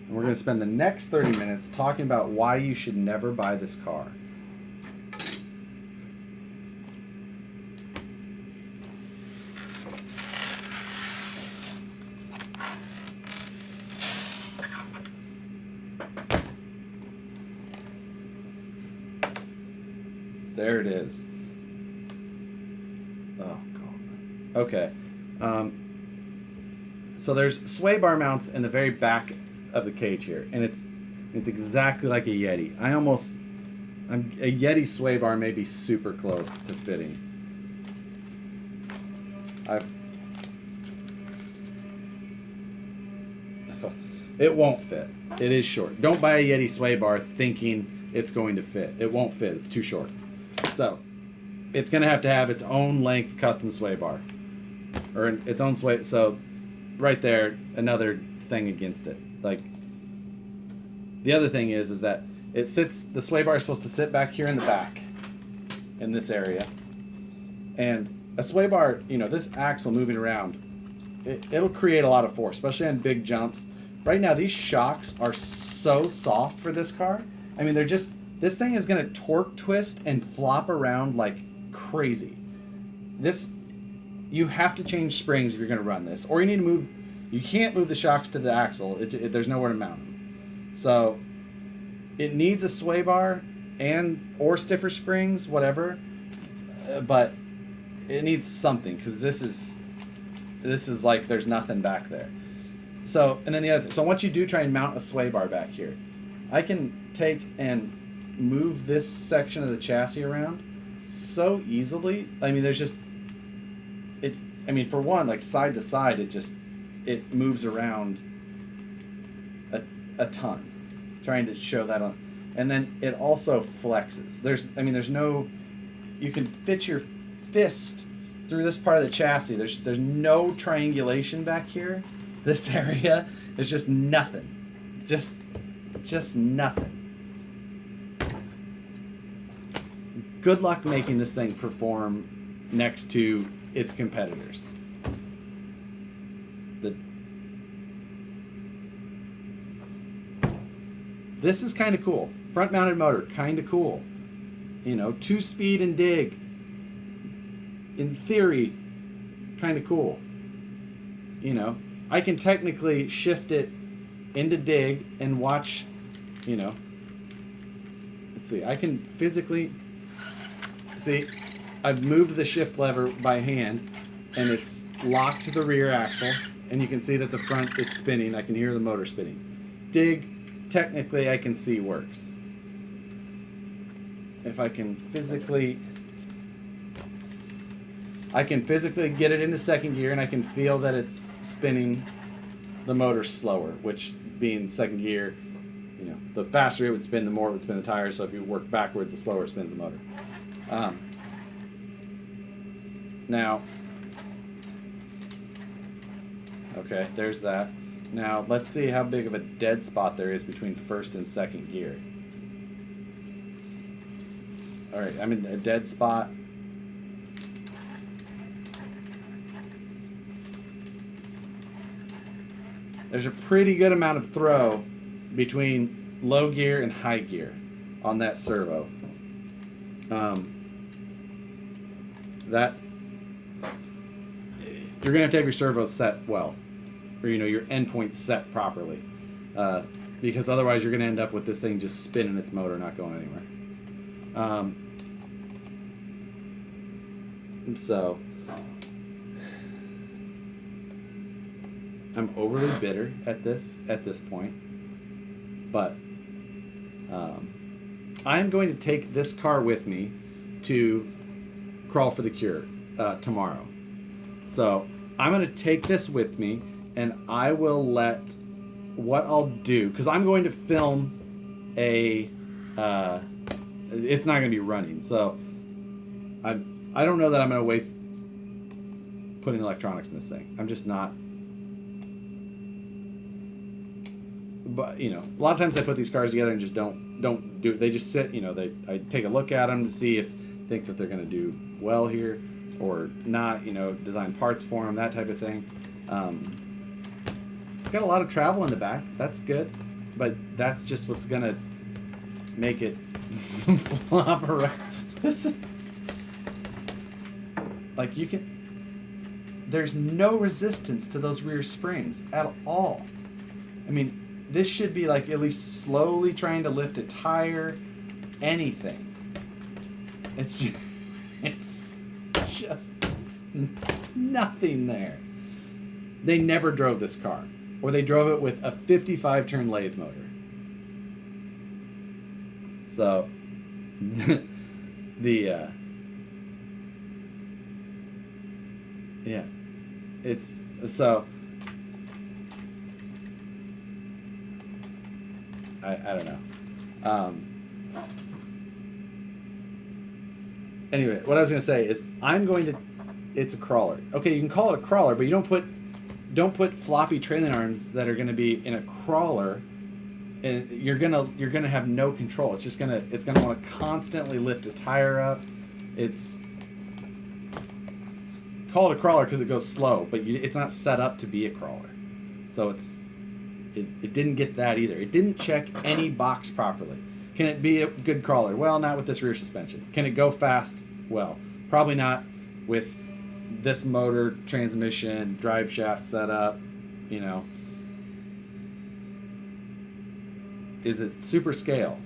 We're going to spend the next 30 minutes talking about why you should never buy this car. There it is. Oh, God. Okay. So there's sway bar mounts in the very back of the cage here, and it's exactly like a Yeti. A Yeti sway bar may be super close to fitting. It won't fit. It is short. Don't buy a Yeti sway bar thinking it's going to fit. It won't fit. It's too short. So it's going to have its own length custom sway bar, or its own sway. So right there, another thing against it. Like, the other thing is that the sway bar is supposed to sit back here in the back, in this area, and a sway bar, you know, this axle moving around, it'll create a lot of force, especially on big jumps. Right now, these shocks are so soft for this car. I mean, this thing is going to torque twist and flop around like crazy. You have to change springs if you're going to run this, or you can't move the shocks to the axle. There's nowhere to mount them. So it needs a sway bar or stiffer springs, whatever. But it needs something, because this is like there's nothing back there. So, and then the other, so once you do try and mount a sway bar back here, I can take and move this section of the chassis around so easily. I mean, for one, like side to side, it moves around a ton, trying to show that on. And then it also flexes. There's no, you can fit your fist through this part of the chassis. There's no triangulation back here. This area is just nothing. Just nothing. Good luck making this thing perform next to its competitors. This is kind of cool. Front-mounted motor, kind of cool. 2-speed and dig. In theory, kind of cool. I can technically shift it into dig and watch, let's see, I can physically, see, I've moved the shift lever by hand and it's locked to the rear axle and you can see that the front is spinning. I can hear the motor spinning. Dig, technically I can see works. If I can physically get it into second gear and I can feel that it's spinning the motor slower, which being second gear, the faster it would spin, the more it would spin the tires. So if you work backwards, the slower it spins the motor. Now, okay, there's that. Now, let's see how big of a dead spot there is between first and second gear. Alright, I'm in a dead spot. There's a pretty good amount of throw between low gear and high gear on that servo. That you're gonna have to have your servos set well, or your endpoints set properly, because otherwise you're gonna end up with this thing just spinning its motor, not going anywhere. So I'm overly bitter at this point, but I'm going to take this car with me to Crawl for the Cure tomorrow. So I'm going to take this with me, and I will what I'll do, because I'm going to film it's not going to be running, so I don't know that I'm going to waste putting electronics in this thing. I'm just not. But a lot of times I put these cars together and just don't do it. They just sit. I take a look at them to see if think that they're going to do well here or not. Design parts for them, that type of thing. It's got a lot of travel in the back. That's good, but that's just what's going to make it flop around. This is like there's no resistance to those rear springs at all. I mean, this should be like at least slowly trying to lift a tire, anything. It's just nothing there. They never drove this car, or they drove it with a 55-turn lathe motor. So yeah, it's so. I don't know. Anyway, what I was going to say is it's a crawler. Okay, you can call it a crawler, but you don't put floppy trailing arms that are going to be in a crawler, and you're gonna have no control. It's gonna want to constantly lift a tire up. Call it a crawler because it goes slow, but it's not set up to be a crawler. So it didn't get that either. It didn't check any box properly. Can it be a good crawler? Well, not with this rear suspension. Can it go fast? Well, probably not with this motor, transmission, drive shaft setup. Is it super scale?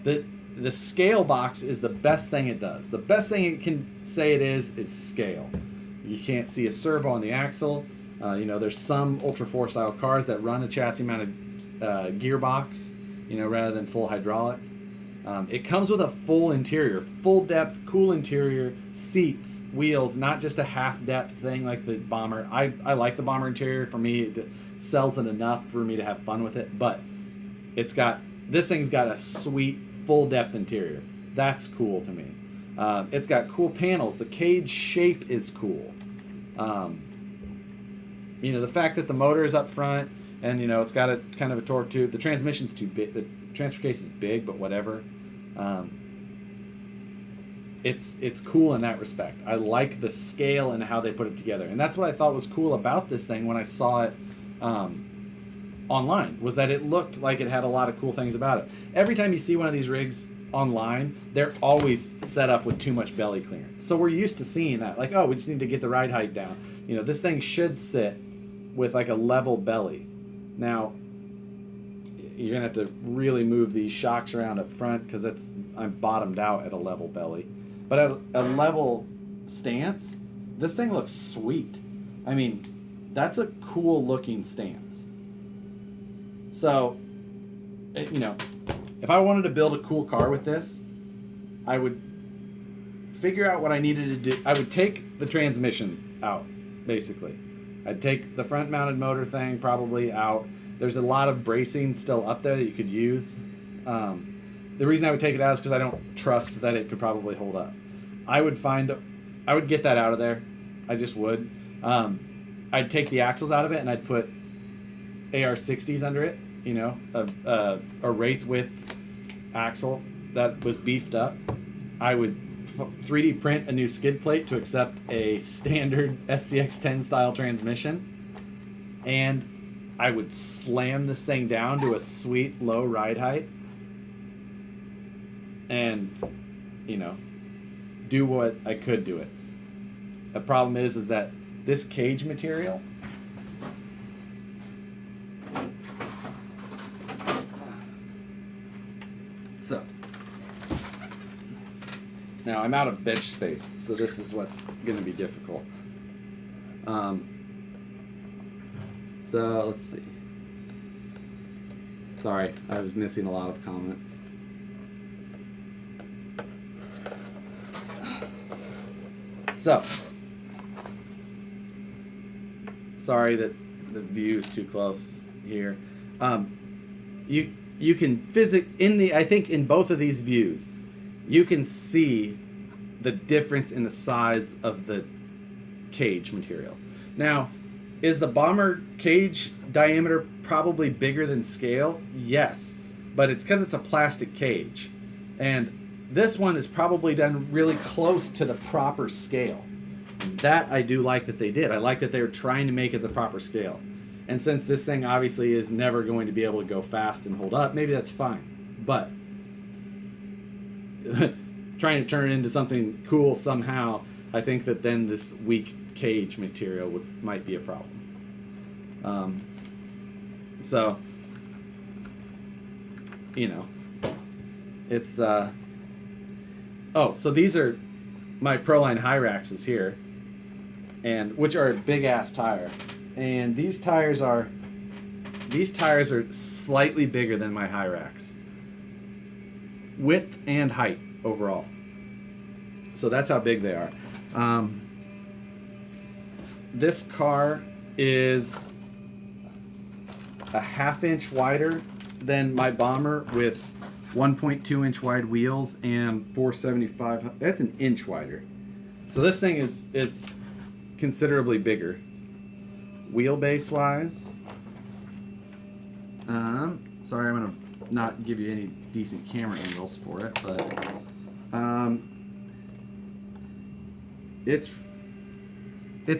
The scale box is the best thing it does. The best thing it can say it is scale. You can't see a servo on the axle. There's some Ultra 4 style cars that run a chassis mounted gearbox, rather than full hydraulic. It comes with a full interior, full depth, cool interior, seats, wheels, not just a half depth thing like the Bomber. I like the Bomber interior. For me, it sells it enough for me to have fun with it. But this thing's got a sweet full depth interior. That's cool to me. It's got cool panels. The cage shape is cool. The fact that the motor is up front and it's got a kind of a torque tube. The transmission's too big. The transfer case is big, but whatever. It's cool in that respect. I like the scale and how they put it together, and that's what I thought was cool about this thing when I saw it online, was that it looked like it had a lot of cool things about it. Every time you see one of these rigs online, they're always set up with too much belly clearance. So we're used to seeing that, like, oh, we just need to get the ride height down. This thing should sit with like a level belly. Now, you're gonna have to really move these shocks around up front because I'm bottomed out at a level belly. But at a level stance, this thing looks sweet. I mean, that's a cool looking stance. So, if I wanted to build a cool car with this, I would figure out what I needed to do. I would take the transmission out, basically. I'd take the front mounted motor thing probably out. There's a lot of bracing still up there that you could use. The reason I would take it out is because I don't trust that it could probably hold up. I would get that out of there. I just would. I'd take the axles out of it and I'd put AR60s under it. A Wraith width axle that was beefed up. I would 3D print a new skid plate to accept a standard SCX-10 style transmission, and I would slam this thing down to a sweet low ride height and do what I could do it. The problem is that this cage material, so now I'm out of bench space, so this is what's going to be difficult. So let's see. Sorry, I was missing a lot of comments. So, sorry that the view is too close here. You can I think in both of these views, you can see the difference in the size of the cage material. Now, is the Bomber cage diameter probably bigger than scale? Yes, but it's because it's a plastic cage. And this one is probably done really close to the proper scale. That I do like that they did. I like that they were trying to make it the proper scale. And since this thing obviously is never going to be able to go fast and hold up, maybe that's fine. But trying to turn it into something cool somehow, I think that then this weak cage material might be a problem. It's so these are my Proline Hyraxes here, and which are a big ass tire, and these tires are slightly bigger than my Hyrax, width and height overall. So that's how big they are. This car is a 1/2 inch wider than my Bomber with 1.2 inch wide wheels and 475. That's an inch wider. So this thing is considerably bigger. Wheelbase wise, sorry, I'm gonna not give you any decent camera angles for it, but it's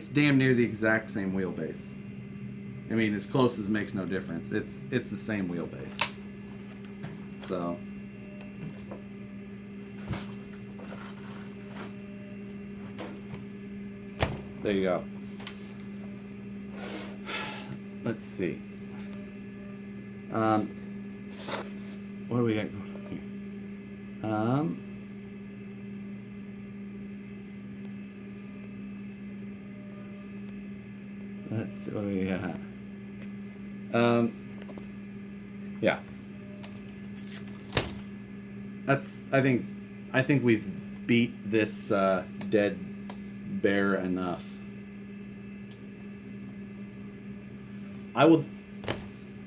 damn near the exact same wheelbase. I mean, as close as makes no difference. It's the same wheelbase. So there you go. Let's see. What do we got going here? Let's see what do we got. Yeah. I think we've beat this dead bear enough. I'm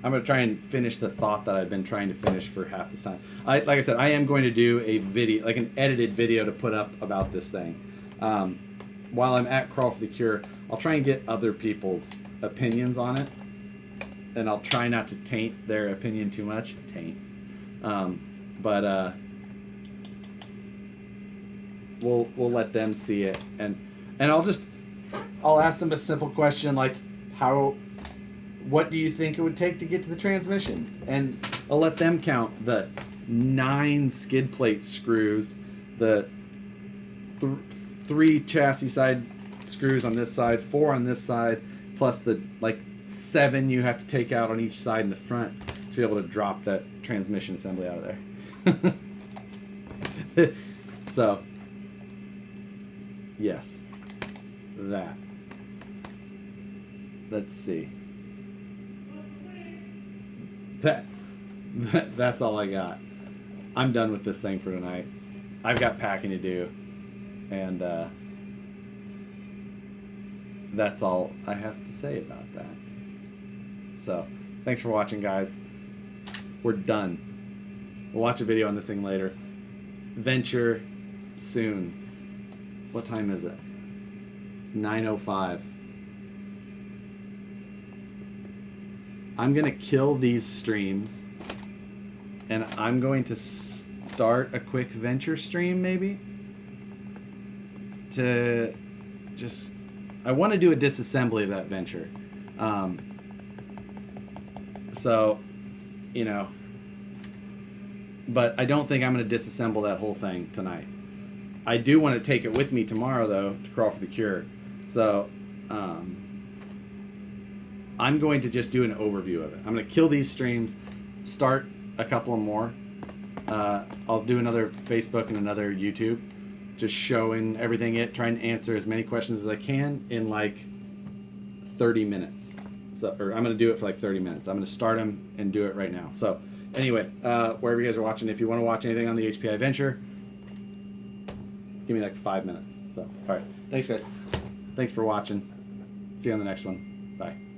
going to try and finish the thought that I've been trying to finish for half this time. Like I said, I am going to do a video, like an edited video to put up about this thing. While I'm at Crawl for the Cure, I'll try and get other people's opinions on it. And I'll try not to taint their opinion too much. We'll let them see it. And I'll ask them a simple question like, what do you think it would take to get to the transmission? And I'll let them count the 9 skid plate screws, the 3 chassis side screws on this side, 4 on this side, plus the 7 you have to take out on each side in the front to be able to drop that transmission assembly out of there. So, yes, that. Let's see. That's all I got. I'm done with this thing for tonight. I've got packing to do, and that's all I have to say about that. So, thanks for watching, guys. We're done. We'll watch a video on this thing later. Venture soon. What time is it? It's 9:05. I'm going to kill these streams, and I'm going to start a quick venture stream, maybe? To just... I want to do a disassembly of that venture. So, you know... But I don't think I'm going to disassemble that whole thing tonight. I do want to take it with me tomorrow, though, to Crawl for the Cure. So, I'm going to just do an overview of it. I'm going to kill these streams, start a couple more. I'll do another Facebook and another YouTube, just showing everything, trying to answer as many questions as I can in 30 minutes. So, or I'm going to do it for 30 minutes. I'm going to start them and do it right now. So, anyway, wherever you guys are watching, if you want to watch anything on the HPI Venture, give me 5 minutes. So, all right. Thanks, guys. Thanks for watching. See you on the next one. Bye.